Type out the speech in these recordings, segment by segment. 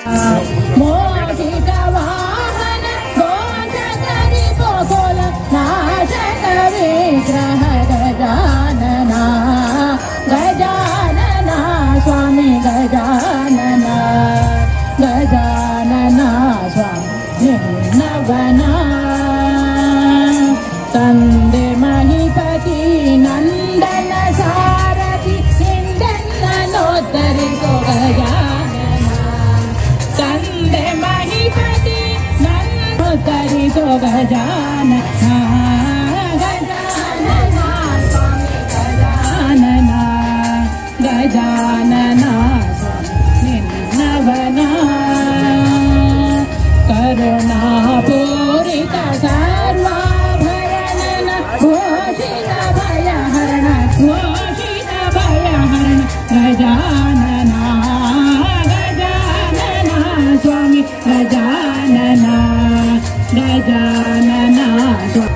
ಮೋಹಿತ ವಾಹನ ಗೋಚಕರಿ ಗೋಕುಲ ನಾಶಕ ವಿಗ್ರಹ ಗಜಾನನ ಗಜಾನನ ಸ್ವಾಮಿ ಗಜಾನನ ಗಜಾನನ ಸ್ವಾಮಿ ನಿನ್ನವನ ತಂದೆ ಮಹಿಪತಿ ನಂದನ ಸಾರಥಿ ಹಿಂದನ್ನೋತ್ತರಿಸೋ ಗಜಾನನ ತಂದೆ ಮಹಿಪತಿ ನನ್ನೋತ್ತರಿಸೋ ಗಜಾನನ ಗಜಾನನ ಸ್ವಾಮಿ ಗಜಾನನ ಗಜಾನನ ಸ್ವಾಮಿ ನಿನ್ನವನ ಕರುಣಾಪೂರಿತ ಸರ್ವಾಭರಣನ ಘೋಷಿತ ಭಯಹರಣ ಘೋಷಿತ ಭಯಹರಣ ಗಜಾನನ ಗಜಾನನ ಸ್ವಾಮಿ ಗಜಾನನ ಗಜಾನನ ಸ್ವಾಮಿ.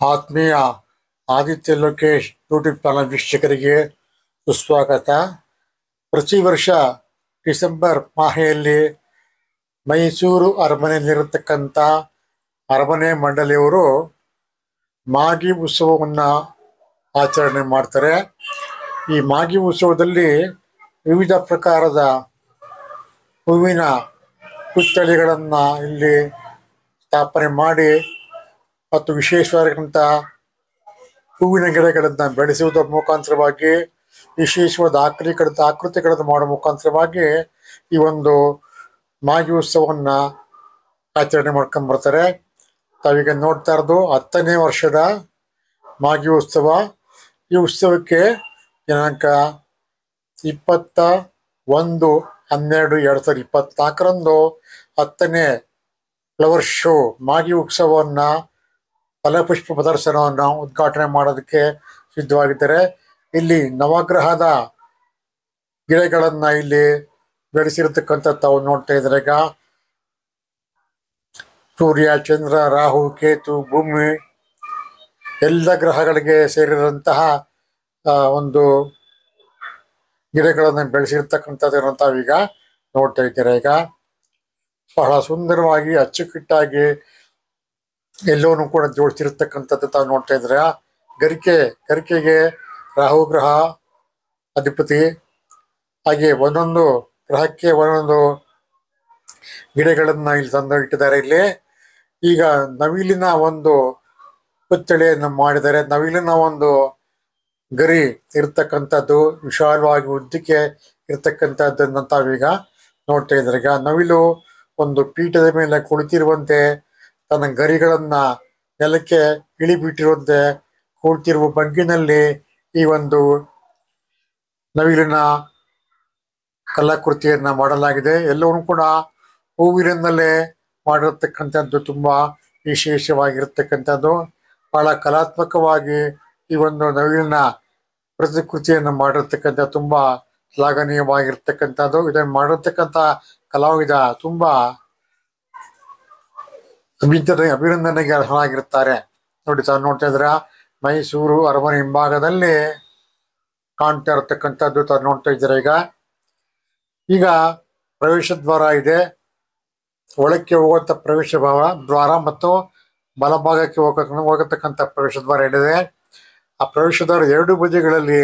ಆತ್ಮೀಯ ಆದಿತ್ಯ ಲೋಕೇಶ್ ಯೂಟ್ಯೂಬ್ ಚಾನಲ್ ವೀಕ್ಷಕರಿಗೆ ಸುಸ್ವಾಗತ. ಪ್ರತಿ ವರ್ಷ ಡಿಸೆಂಬರ್ ಮಾಹೆಯಲ್ಲಿ ಮೈಸೂರು ಅರಮನೆಯಲ್ಲಿರತಕ್ಕಂಥ ಅರಮನೆ ಮಂಡಳಿಯವರು ಮಾಗಿ ಉತ್ಸವವನ್ನು ಆಚರಣೆ ಮಾಡ್ತಾರೆ. ಈ ಮಾಗಿ ಉತ್ಸವದಲ್ಲಿ ವಿವಿಧ ಪ್ರಕಾರದ ಹೂವಿನ ಪುತ್ಥಳಿಗಳನ್ನು ಇಲ್ಲಿ ಸ್ಥಾಪನೆ ಮಾಡಿ ಮತ್ತು ವಿಶೇಷವಾದಂಥ ಹೂವಿನ ಗಿಡಗಳನ್ನು ಬೆಳೆಸುವುದರ ಮುಖಾಂತರವಾಗಿ ವಿಶೇಷವಾದ ಆಕೃತಿಗಳನ್ನು ಮಾಡುವ ಮುಖಾಂತರವಾಗಿ ಈ ಒಂದು ಮಾಗಿ ಉತ್ಸವವನ್ನು ಆಚರಣೆ ಮಾಡ್ಕೊಂಡ್ಬರ್ತಾರೆ. ತಾವೀಗ ನೋಡ್ತಾ ಇರೋದು 10ನೇ ವರ್ಷದ ಮಾಗಿ ಉತ್ಸವ. ಈ ಉತ್ಸವಕ್ಕೆ ದಿನಾಂಕ 21/12/2024 10ನೇ ಫ್ಲವರ್ ಶೋ ಮಾಗಿ ಉತ್ಸವವನ್ನು ಫಲಪುಷ್ಪ ಪ್ರದರ್ಶನವನ್ನು ಉದ್ಘಾಟನೆ ಮಾಡೋದಕ್ಕೆ ಸಿದ್ಧವಾಗಿದ್ದಾರೆ. ಇಲ್ಲಿ ನವಗ್ರಹದ ಗಿಡಗಳನ್ನು ಇಲ್ಲಿ ಬೆಳೆಸಿರತಕ್ಕಂಥ ತಾವು ನೋಡ್ತಾ ಇದ್ದಾರೆ. ಈಗ ಸೂರ್ಯ, ಚಂದ್ರ, ರಾಹು, ಕೇತು, ಭೂಮಿ ಎಲ್ಲ ಗ್ರಹಗಳಿಗೆ ಸೇರಿದಂತಹ ಒಂದು ಗಿಡಗಳನ್ನು ಬೆಳೆಸಿರ್ತಕ್ಕಂಥದ್ದನ್ನು ತಾವೀಗ ನೋಡ್ತಾ ಇದ್ದೀರಾ. ಈಗ ಬಹಳ ಸುಂದರವಾಗಿ ಅಚ್ಚುಕಟ್ಟಾಗಿ ಎಲ್ಲವನ್ನೂ ಕೂಡ ಜೋಡಿಸಿರ್ತಕ್ಕಂಥದ್ದು ತಾವು ನೋಡ್ತಾ ಇದ್ರೆ. ಗರಿಕೆಗೆ ರಾಹು ಗ್ರಹ ಅಧಿಪತಿ, ಹಾಗೆ ಒಂದೊಂದು ಗ್ರಹಕ್ಕೆ ಒಂದೊಂದು ಗಿಡಗಳನ್ನು ಇಲ್ಲಿ ತಂದು ಇಟ್ಟಿದ್ದಾರೆ. ಇಲ್ಲಿ ಈಗ ನವಿಲಿನ ಒಂದು ಪುತ್ಥಳಿಯನ್ನು ಮಾಡಿದ್ದಾರೆ. ನವಿಲಿನ ಒಂದು ಗರಿ ಇರ್ತಕ್ಕಂಥದ್ದು ವಿಶಾಲವಾಗಿ ಉದ್ದಕ್ಕೆ ಇರ್ತಕ್ಕಂಥದ್ದನ್ನು ತಾವೀಗ ನೋಡ್ತಾ ಇದ್ದಾರೆ. ಈಗ ನವಿಲು ಒಂದು ಪೀಠದ ಮೇಲೆ ಕುಳಿತಿರುವಂತೆ ತನ್ನ ಗರಿಗಳನ್ನು ನೆಲಕ್ಕೆ ಇಳಿಬಿಟ್ಟಿರುವಂತೆ ಕುಳಿತಿರುವ ಬಗ್ಗಿನಲ್ಲಿ ಈ ಒಂದು ನವಿಲಿನ ಕಲಾಕೃತಿಯನ್ನು ಮಾಡಲಾಗಿದೆ. ಎಲ್ಲವನ್ನೂ ಕೂಡ ಹೂವಿನಿಂದಲೇ ಮಾಡಿರ್ತಕ್ಕಂಥದ್ದು ತುಂಬ ವಿಶೇಷವಾಗಿರ್ತಕ್ಕಂಥದ್ದು. ಬಹಳ ಕಲಾತ್ಮಕವಾಗಿ ಈ ಒಂದು ನವಿಲಿನ ಪ್ರತಿಕೃತಿಯನ್ನು ಮಾಡಿರ್ತಕ್ಕಂಥ ತುಂಬಾ ಶ್ಲಾಘನೀಯವಾಗಿರ್ತಕ್ಕಂಥದ್ದು. ಇದನ್ನು ಮಾಡಿರ್ತಕ್ಕಂಥ ಕಲಾವಿದ ತುಂಬಾ ಅಭಿನಂದನೆಗೆ ಅರ್ಹರಾಗಿರ್ತಾರೆ. ನೋಡಿ, ತಾವು ನೋಡ್ತಾ ಇದ್ರ ಮೈಸೂರು ಅರಮನೆ ಹಿಂಭಾಗದಲ್ಲಿ ಕಾಣ್ತಾ ಇರತಕ್ಕಂಥದ್ದು ತಾವು ನೋಡ್ತಾ ಇದ್ದೀರಾ. ಈಗ ಪ್ರವೇಶ ದ್ವಾರ ಇದೆ. ಒಳಕ್ಕೆ ಹೋಗುವಂತ ಪ್ರವೇಶ ದ್ವಾರ ಮತ್ತು ಬಲಭಾಗಕ್ಕೆ ಹೋಗತಕ್ಕಂಥ ಪ್ರವೇಶ ದ್ವಾರ ಇದೆ. ಆ ಪ್ರವೇಶ ದ್ವಾರ ಎರಡು ಬದಿಗಳಲ್ಲಿ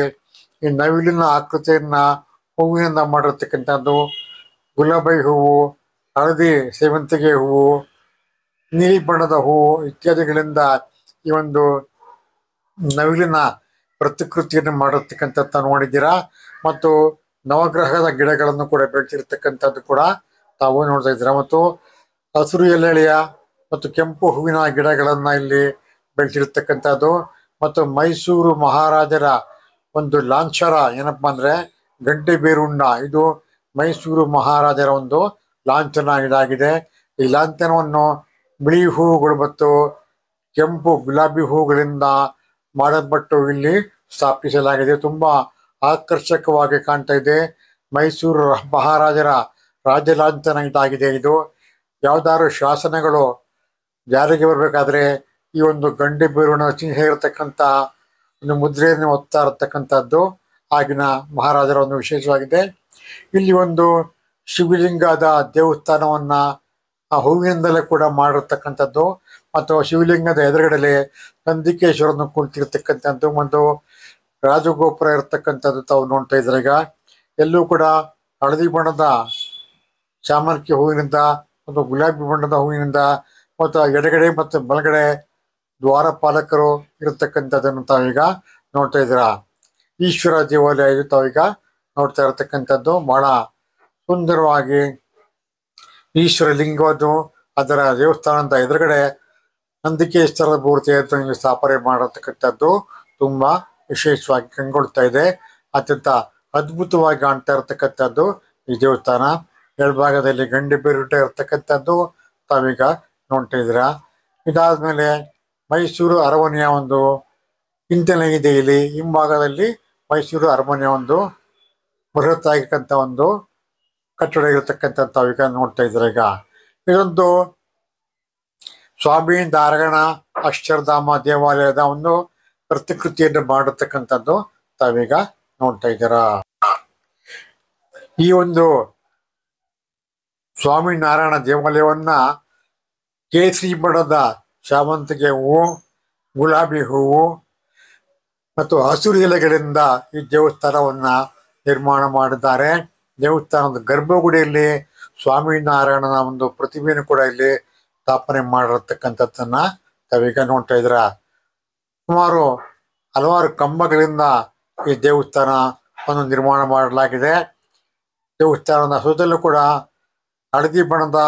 ಈ ನವಿಲಿನ ಆಕೃತಿಯನ್ನ ಹೂವಿನಿಂದ ಮಾಡಿರ್ತಕ್ಕಂಥದ್ದು. ಗುಲಾಬಿ ಹೂವು, ಹಳದಿ ಸೇವಂತಿಗೆ ಹೂವು, ನೀಲಿ ಬಣ್ಣದ ಹೂವು ಇತ್ಯಾದಿಗಳಿಂದ ಈ ಒಂದು ನವಿಲಿನ ಪ್ರತಿಕೃತಿಯನ್ನು ಮಾಡಿರ್ತಕ್ಕಂಥದ್ದು ನೋಡಿದ್ದೀರಾ. ಮತ್ತು ನವಗ್ರಹದ ಗಿಡಗಳನ್ನು ಕೂಡ ಬೆಳೆಸಿರ್ತಕ್ಕಂಥದ್ದು ಕೂಡ ತಾವು ನೋಡ್ತಾ ಇದ್ದೀರಾ. ಮತ್ತು ಹಸಿರು ಎಲೆಯ ಮತ್ತು ಕೆಂಪು ಹೂವಿನ ಗಿಡಗಳನ್ನ ಇಲ್ಲಿ ಬೆಳೆಸಿರ್ತಕ್ಕಂಥದ್ದು. ಮತ್ತು ಮೈಸೂರು ಮಹಾರಾಜರ ಒಂದು ಲಾಂಛನ ಏನಪ್ಪಾ ಅಂದ್ರೆ ಗಂಟೆ ಬೇರುಂಡ. ಇದು ಮೈಸೂರು ಮಹಾರಾಜರ ಒಂದು ಲಾಂಛನ ಇದಾಗಿದೆ. ಈ ಲಾಂಛನವನ್ನು ಬಿಳಿ ಹೂವುಗಳು ಮತ್ತು ಕೆಂಪು ಗುಲಾಬಿ ಹೂವುಗಳಿಂದ ಮಾಡಲ್ಪಟ್ಟು ಇಲ್ಲಿ ಸ್ಥಾಪಿಸಲಾಗಿದೆ. ತುಂಬಾ ಆಕರ್ಷಕವಾಗಿ ಕಾಣ್ತಾ ಇದೆ. ಮೈಸೂರು ಮಹಾರಾಜರ ರಾಜ ಲಾಂಛನ ಇದಾಗಿದೆ. ಇದು ಯಾವ್ದಾದ್ರು ಶಾಸನಗಳು ಜಾರಿಗೆ ಬರಬೇಕಾದ್ರೆ ಈ ಒಂದು ಗಂಡೆ ಬೇರುಣ ಚಿಹ್ನೆ ಇರತಕ್ಕಂಥ ಒಂದು ಮುದ್ರೆಯನ್ನು ಒತ್ತಾ ಇರತಕ್ಕಂಥದ್ದು ಆಗಿನ ಮಹಾರಾಜರ ಒಂದು ವಿಶೇಷವಾಗಿದೆ. ಇಲ್ಲಿ ಒಂದು ಶಿವಲಿಂಗದ ದೇವಸ್ಥಾನವನ್ನ ಆ ಹೂವಿನಿಂದಲೇ ಕೂಡ ಮಾಡಿರ್ತಕ್ಕಂಥದ್ದು. ಮತ್ತು ಶಿವಲಿಂಗದ ಎದುರುಗಡೆ ನಂದಿಕೇಶ್ವರನ್ನು ಕುಳಿತಿರ್ತಕ್ಕಂಥದ್ದು ಒಂದು ರಾಜಗೋಪುರ ಇರತಕ್ಕಂಥದ್ದು ತಾವು ನೋಡ್ತಾ ಇದ್ರೆ. ಈಗ ಎಲ್ಲೂ ಕೂಡ ಹಳದಿ ಬಣ್ಣದ ಚಾಮಂತಿ ಹೂವಿನಿಂದ ಮತ್ತು ಗುಲಾಬಿ ಬಣ್ಣದ ಹೂವಿನಿಂದ ಮತ್ತು ಎಡಗಡೆ ಮತ್ತು ಬಲಗಡೆ ದ್ವಾರಪಾಲಕರು ಇರತಕ್ಕಂಥದ್ದನ್ನು ತಾವೀಗ ನೋಡ್ತಾ ಇದ್ದೀರಾ. ಈಶ್ವರ ದೇವಾಲಯ ಇದು ತಾವೀಗ ನೋಡ್ತಾ ಇರತಕ್ಕಂಥದ್ದು. ಬಹಳ ಸುಂದರವಾಗಿ ಈಶ್ವರ ಲಿಂಗವನ್ನು ಅದರ ದೇವಸ್ಥಾನದ ಎದುರುಗಡೆ ನಂದಿಕೇಶ್ವರದ ಮೂರ್ತಿಯನ್ನು ಸ್ಥಾಪನೆ ಮಾಡಿರ್ತಕ್ಕಂಥದ್ದು ತುಂಬಾ ವಿಶೇಷವಾಗಿ ಕಂಡುಕೊಳ್ತಾ ಇದೆ. ಅತ್ಯಂತ ಅದ್ಭುತವಾಗಿ ಕಾಣ್ತಾ ಇರತಕ್ಕಂಥದ್ದು ಈ ದೇವಸ್ಥಾನ. ಎಡಭಾಗದಲ್ಲಿ ಗಂಡೆ ಬೇರುಂಟ ಇರತಕ್ಕಂಥದ್ದು ತಾವೀಗ ನೋಡ್ತಾ ಇದ್ದೀರಾ. ಇದಾದ್ಮೇಲೆ ಮೈಸೂರು ಅರಮನೆಯ ಒಂದು ಚಿಂತನೆ ಇದೆ. ಇಲ್ಲಿ ಹಿಂಭಾಗದಲ್ಲಿ ಮೈಸೂರು ಅರಮನೆಯ ಒಂದು ಬೃಹತ್ ಆಗಿರ್ತಕ್ಕಂಥ ಒಂದು ಕಟ್ಟಡ ಇರತಕ್ಕಂಥದ್ದು ತಾವೀಗ ನೋಡ್ತಾ ಇದ್ದೀರಾ. ಈಗ ಇದೊಂದು ಸ್ವಾಮಿ ನಾರಾಯಣ ಅಕ್ಷರಧಾಮ ದೇವಾಲಯದ ಒಂದು ಪ್ರತಿಕೃತಿಯನ್ನು ಮಾಡಿರ್ತಕ್ಕಂಥದ್ದು ತಾವೀಗ ನೋಡ್ತಾ ಇದ್ದೀರಾ. ಈ ಒಂದು ಸ್ವಾಮಿ ನಾರಾಯಣ ದೇವಾಲಯವನ್ನ ಕೇಸರಿ ಬಣ್ಣದ ಶಾಮಂತಿಗೆ ಹೂವು, ಗುಲಾಬಿ ಹೂವು ಮತ್ತು ಹಸಿರು ಎಲೆಗಳಿಂದ ಈ ದೇವಸ್ಥಾನವನ್ನ ನಿರ್ಮಾಣ ಮಾಡಿದ್ದಾರೆ. ದೇವಸ್ಥಾನದ ಗರ್ಭಗುಡಿಯಲ್ಲಿ ಸ್ವಾಮಿನಾರಾಯಣನ ಒಂದು ಪ್ರತಿಮೆಯನ್ನು ಕೂಡ ಇಲ್ಲಿ ಸ್ಥಾಪನೆ ಮಾಡಿರತಕ್ಕಂಥದ್ದನ್ನ ತಾವೀಗ ನೋಡ್ತಾ ಇದ್ರ. ಸುಮಾರು ಹಲವಾರು ಕಂಬಗಳಿಂದ ಈ ದೇವಸ್ಥಾನವನ್ನು ನಿರ್ಮಾಣ ಮಾಡಲಾಗಿದೆ. ದೇವಸ್ಥಾನದ ಸುತ್ತಲೂ ಕೂಡ ಹಳದಿ ಬಣ್ಣದ,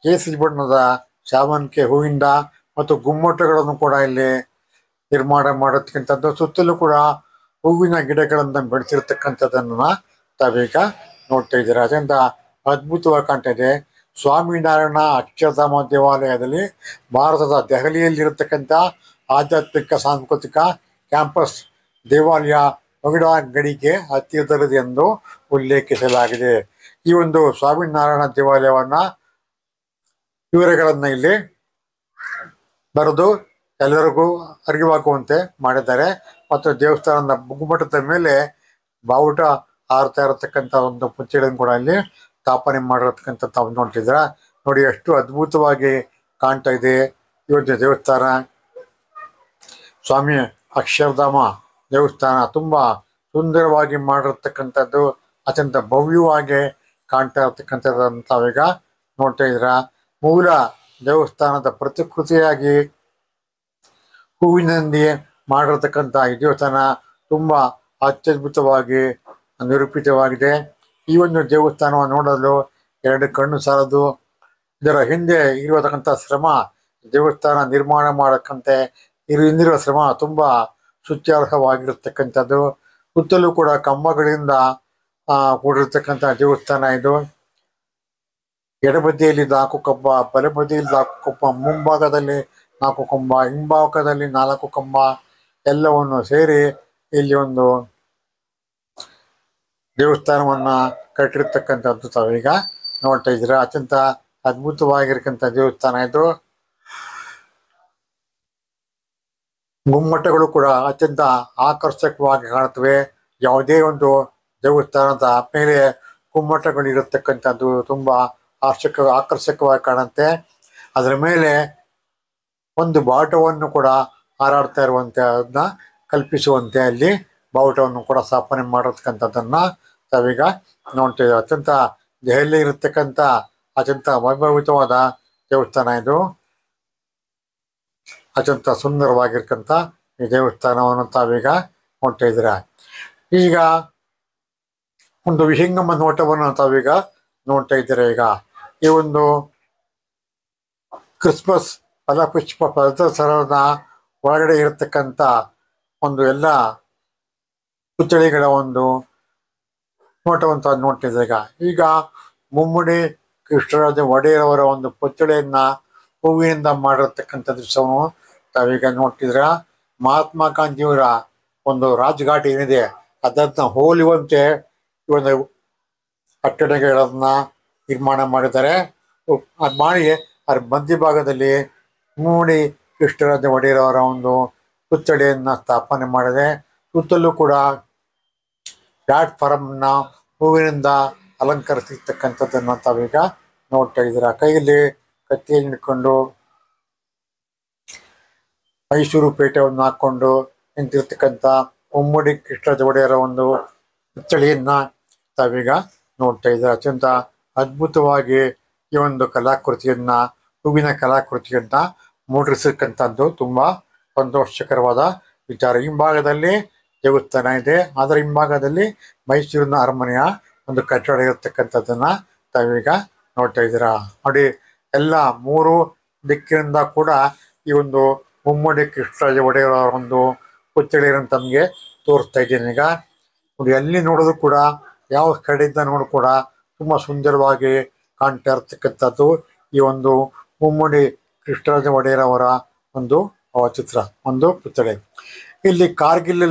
ಕೇಸರಿ ಬಣ್ಣದ ಶಾಮಂತಿಗೆ ಹೂವಿಂದ ಮತ್ತು ಗುಮ್ಮಟಗಳನ್ನು ಕೂಡ ಇಲ್ಲಿ ನಿರ್ಮಾಣ ಮಾಡತಕ್ಕಂಥದ್ದು. ಸುತ್ತಲೂ ಕೂಡ ಹೂವಿನ ಗಿಡಗಳನ್ನು ಬೆಳೆಸಿರ್ತಕ್ಕಂಥದ್ದನ್ನ ತಾವೀಗ ನೋಡ್ತಾ ಇದ್ದೀರಾ. ಅತ್ಯಂತ ಅದ್ಭುತವಾಗಿ ಕಾಣ್ತಾ ಇದೆ. ಸ್ವಾಮಿನಾರಾಯಣ ಅಕ್ಷರಧಾಮ ದೇವಾಲಯದಲ್ಲಿ ಭಾರತದ ದೆಹಲಿಯಲ್ಲಿರತಕ್ಕಂಥ ಆಧ್ಯಾತ್ಮಿಕ ಸಾಂಸ್ಕೃತಿಕ ಕ್ಯಾಂಪಸ್ ದೇವಾಲಯ ನೋಯ್ಡಾ ಗಡಿಗೆ ಹತ್ತಿರದಲ್ಲಿದೆ ಎಂದು ಉಲ್ಲೇಖಿಸಲಾಗಿದೆ. ಈ ಒಂದು ಸ್ವಾಮಿನಾರಾಯಣ ದೇವಾಲಯವನ್ನ ವಿವರಗಳನ್ನ ಇಲ್ಲಿ ಬರೆದು ಎಲ್ಲರಿಗೂ ಅರಿವಾಗುವಂತೆ ಮಾಡಿದ್ದಾರೆ. ಮತ್ತು ದೇವಸ್ಥಾನದ ಮುಗುಮಠದ ಮೇಲೆ ಬಾವುಟ ಹಾರ್ತಾ ಇರತಕ್ಕಂಥ ಒಂದು ಪುತ್ಥಳಿಯನ್ನು ಕೂಡ ಇಲ್ಲಿ ಸ್ಥಾಪನೆ ಮಾಡಿರತಕ್ಕಂಥ ತಾವು ನೋಡ್ತಿದ್ರ. ನೋಡಿ ಎಷ್ಟು ಅದ್ಭುತವಾಗಿ ಕಾಣ್ತಾ ಇದೆ ಈ ಒಂದು ದೇವಸ್ಥಾನ. ಸ್ವಾಮಿ ಅಕ್ಷರಧಾಮ ದೇವಸ್ಥಾನ ತುಂಬಾ ಸುಂದರವಾಗಿ ಮಾಡಿರ್ತಕ್ಕಂಥದ್ದು, ಅತ್ಯಂತ ಭವ್ಯವಾಗಿ ಕಾಣ್ತಾ ಇರತಕ್ಕಂಥದ್ದನ್ನು ತಾವೀಗ ನೋಡ್ತಾ ಇದ್ರ. ಮೂಲ ದೇವಸ್ಥಾನದ ಪ್ರತಿಕೃತಿಯಾಗಿ ಹೂವಿನಿಂದ ಮಾಡಿರ್ತಕ್ಕಂಥ ಈ ದೇವಸ್ಥಾನ ತುಂಬಾ ಅತ್ಯದ್ಭುತವಾಗಿ ನಿರೂಪಿತವಾಗಿದೆ. ಈ ಒಂದು ದೇವಸ್ಥಾನವನ್ನು ನೋಡಲು ಎರಡು ಕಣ್ಣು ಸಾಲದು. ಇದರ ಹಿಂದೆ ಇರತಕ್ಕಂಥ ಶ್ರಮ, ದೇವಸ್ಥಾನ ನಿರ್ಮಾಣ ಮಾಡಕ್ಕಂತೆ ಹಿಂದಿರುವ ಶ್ರಮ ತುಂಬಾ ಸ್ತುತ್ಯಾರ್ಹವಾಗಿರ್ತಕ್ಕಂಥದ್ದು. ಸುತ್ತಲೂ ಕೂಡ ಕಂಬಗಳಿಂದ ಕೂಡಿರ್ತಕ್ಕಂಥ ದೇವಸ್ಥಾನ ಇದು. ಎಡಬದಿಯಲ್ಲಿ 4 ಕಂಬ, ಬಲಬದಿಯಲ್ಲಿ 4 ಕಂಬ, ಮುಂಭಾಗದಲ್ಲಿ 4 ಕಂಬ, ಹಿಂಭಾಗದಲ್ಲಿ 4 ಕಂಬ ಎಲ್ಲವನ್ನು ಸೇರಿ ಇಲ್ಲಿ ಒಂದು ದೇವಸ್ಥಾನವನ್ನ ಕಟ್ಟಿರ್ತಕ್ಕಂಥದ್ದು ತಾವೀಗ ನೋಡ್ತಾ ಇದ್ದೀರಾ. ಅತ್ಯಂತ ಅದ್ಭುತವಾಗಿರ್ತಕ್ಕಂಥ ದೇವಸ್ಥಾನ ಇದು. ಗುಮ್ಮಟಗಳು ಕೂಡ ಅತ್ಯಂತ ಆಕರ್ಷಕವಾಗಿ ಕಾಣುತ್ತವೆ. ಯಾವುದೇ ಒಂದು ದೇವಸ್ಥಾನದ ಮೇಲೆ ಗುಮ್ಮಟಗಳು ಇರತಕ್ಕಂಥದ್ದು ತುಂಬಾ ಆಕರ್ಷಕವಾಗಿ ಕಾಣುತ್ತೆ. ಅದರ ಮೇಲೆ ಒಂದು ಬಾವುಟವನ್ನು ಕೂಡ ಹಾರಾಡ್ತಾ ಇರುವಂತೆ ಅದನ್ನ ಕಲ್ಪಿಸುವಂತೆ ಅಲ್ಲಿ ಬಾವುಟವನ್ನು ಕೂಡ ಸ್ಥಾಪನೆ ಮಾಡಿರ್ತಕ್ಕಂಥದ್ದನ್ನ ತಾವೀಗ ನೋಡ್ತೇವೆ. ಅತ್ಯಂತ ದೆಹಲಿ ಇರತಕ್ಕಂಥ ಅತ್ಯಂತ ವೈಭವಿತವಾದ ದೇವಸ್ಥಾನ ಇದು. ಅತ್ಯಂತ ಸುಂದರವಾಗಿರ್ತಕ್ಕಂಥ ಈ ದೇವಸ್ಥಾನವನ್ನು ತಾವೀಗ ನೋಡ್ತಾ ಇದ್ದೀರಾ. ಈಗ ಒಂದು ವಿಹಂಗಮ ನೋಟವನ್ನು ತಾವೀಗ ನೋಡ್ತಾ ಇದ್ದೀರಾ. ಈಗ ಈ ಒಂದು ಕ್ರಿಸ್ಮಸ್ ಫಲಪುಷ್ಪ ಪ್ರದರ್ಶನದ ಒಳಗಡೆ ಇರತಕ್ಕಂಥ ಒಂದು ಎಲ್ಲ ಪುತ್ಥಳಿಗಳ ಒಂದು ನೋಟವಂತ ನೋಡ್ತಿದ್ದಾಗ ಈಗ ಮುಮ್ಮಡಿ ಕೃಷ್ಣರಾಜ ಒಡೆಯರ್ ಅವರ ಒಂದು ಪುತ್ಥಳಿಯನ್ನ ಹೂವಿನಿಂದ ಮಾಡಿರ್ತಕ್ಕಂಥ ದೃಶ್ಯವನ್ನು ತಾವೀಗ ನೋಡ್ತಿದ್ರ. ಮಹಾತ್ಮ ಗಾಂಧಿಯವರ ಒಂದು ರಾಜ್ಘಾಟ್ ಏನಿದೆ ಅದನ್ನ ಹೋಲುವಂತೆ ಈ ಒಂದು ಕಟ್ಟಡಗಳನ್ನ ನಿರ್ಮಾಣ ಮಾಡಿದ್ದಾರೆ. ಅದು ಮಾಡಿ ಅದರ ಮಧ್ಯಭಾಗದಲ್ಲಿ ಮುಮ್ಮಡಿ ಕೃಷ್ಣರಾಜ ಒಡೆಯರ್ ಅವರ ಒಂದು ಪುತ್ಥಳಿಯನ್ನ ಸ್ಥಾಪನೆ ಮಾಡಿದೆ. ಸುತ್ತಲೂ ಕೂಡ ಪ್ಲಾಟ್ಫಾರ್ಮ್ನ ಹೂವಿನಿಂದ ಅಲಂಕರಿಸಿರ್ತಕ್ಕಂಥದ್ದನ್ನು ತಾವೀಗ ನೋಡ್ತಾ ಇದ್ದೀರಾ. ಕೈಯಲ್ಲಿ ಕತ್ತಿಯನ್ನು ಹಿಡ್ಕೊಂಡು ಮೈಸೂರು ಪೇಟೆಯನ್ನು ಹಾಕೊಂಡು ನಿಂತಿರ್ತಕ್ಕಂಥ ಮುಮ್ಮಡಿ ಕೃಷ್ಣರಾಜ ಒಡೆಯರ ಒಂದು ಪುತ್ಥಳಿಯನ್ನ ತಾವೀಗ ನೋಡ್ತಾ ಇದ್ದೀರಾ. ಅತ್ಯಂತ ಅದ್ಭುತವಾಗಿ ಈ ಒಂದು ಕಲಾಕೃತಿಯನ್ನ ಹೂವಿನ ಕಲಾಕೃತಿಯನ್ನ ಮೂಡಿಸತಕ್ಕಂಥದ್ದು ತುಂಬಾ ಸಂತೋಷಕರವಾದ ವಿಚಾರ. ಹಿಂಭಾಗದಲ್ಲಿ ದೇವಸ್ಥಾನ ಇದೆ, ಅದರ ಹಿಂಭಾಗದಲ್ಲಿ ಮೈಸೂರಿನ ಅರಮನೆಯ ಒಂದು ಕಟ್ಟಡ ಇರತಕ್ಕಂಥದ್ದನ್ನ ತಾವೀಗ ನೋಡ್ತಾ ಇದ್ದೀರಾ. ನೋಡಿ, ಎಲ್ಲ ಮೂರು ದಿಕ್ಕಿನಿಂದ ಕೂಡ ಈ ಒಂದು ಮುಮ್ಮಡಿ ಕೃಷ್ಣರಾಜ ಒಡೆಯರ ಒಂದು ಪುತ್ಥಳಿಯನ್ನು ತಮಗೆ ತೋರಿಸ್ತಾ ಇದ್ದೀನಿ. ಈಗ ನೋಡಿ, ಎಲ್ಲಿ ನೋಡೋದು ಕೂಡ ಯಾವ ಕಡೆಯಿಂದ ನೋಡೋದು ಕೂಡ ತುಂಬಾ ಸುಂದರವಾಗಿ ಕಾಣ್ತಾ ಇರತಕ್ಕಂಥದ್ದು ಈ ಒಂದು ಮುಮ್ಮಡಿ ಕೃಷ್ಣರಾಜ ಒಡೆಯರ್ ಅವರ ಒಂದು ಚಿತ್ರ, ಒಂದು ಪುತ್ಥಳಿ. ಇಲ್ಲಿ ಕಾರ್ಗಿಲ್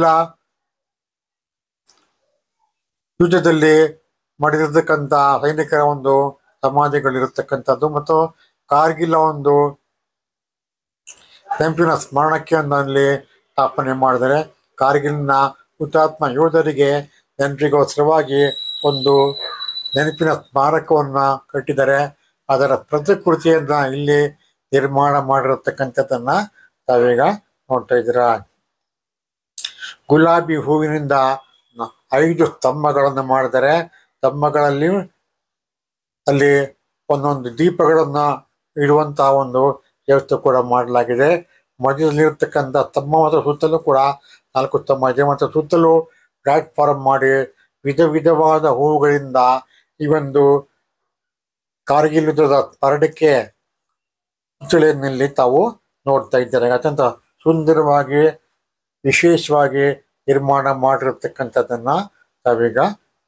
ಯುದ್ಧದಲ್ಲಿ ಮಾಡಿರ್ತಕ್ಕಂಥ ಸೈನಿಕರ ಒಂದು ಸಮಾಧಿಗಳಿರತಕ್ಕಂಥದ್ದು ಮತ್ತು ಕಾರ್ಗಿಲ್ ಒಂದು ನೆನಪಿನ ಸ್ಮರಣಕ್ಕೆ ಅಲ್ಲಿ ಸ್ಥಾಪನೆ ಮಾಡಿದರೆ ಕಾರ್ಗಿಲ್ನ ಹುತಾತ್ಮ ಯೋಧರಿಗೆ ನೆನಪಿಗೋಸ್ಕರವಾಗಿ ಒಂದು ನೆನಪಿನ ಸ್ಮಾರಕವನ್ನ ಕಟ್ಟಿದ್ದಾರೆ. ಅದರ ಪ್ರತಿಕೃತಿಯನ್ನ ಇಲ್ಲಿ ನಿರ್ಮಾಣ ಮಾಡಿರತಕ್ಕಂಥದ್ದನ್ನ ತಾವೀಗ ನೋಡ್ತಾ ಇದ್ದೀರಾ. ಗುಲಾಬಿ ಹೂವಿನಿಂದ 5 ಸ್ತಂಭಗಳನ್ನು ಮಾಡಿದರೆ ಸ್ತಂಭಗಳಲ್ಲಿ ಅಲ್ಲಿ ಒಂದೊಂದು ದೀಪಗಳನ್ನ ಇಡುವಂತಹ ಒಂದು ವ್ಯವಸ್ಥೆ ಕೂಡ ಮಾಡಲಾಗಿದೆ. ಮಧ್ಯದಲ್ಲಿರ್ತಕ್ಕಂಥ ಸ್ತಂಭ ಮತ್ತು ಸುತ್ತಲೂ ಕೂಡ 4 ಸ್ತಂಭ ಇದೆ ಮತ್ತು ಸುತ್ತಲೂ ಪ್ಲಾಟ್ಫಾರ್ಮ್ ಮಾಡಿ ವಿಧವಾದ ಹೂವುಗಳಿಂದ ಈ ಒಂದು ಕಾರ್ಗಿಲ್ ಯುದ್ಧದ ಸ್ಮರಣಕ್ಕೆ ಪುತ್ಥಳಿಯಲ್ಲಿ ತಾವು ನೋಡ್ತಾ ಇದ್ದಾರೆ. ಅತ್ಯಂತ ಸುಂದರವಾಗಿ ವಿಶೇಷವಾಗಿ ನಿರ್ಮಾಣ ಮಾಡಿರತಕ್ಕಂಥದ್ದನ್ನ ತಾವೀಗ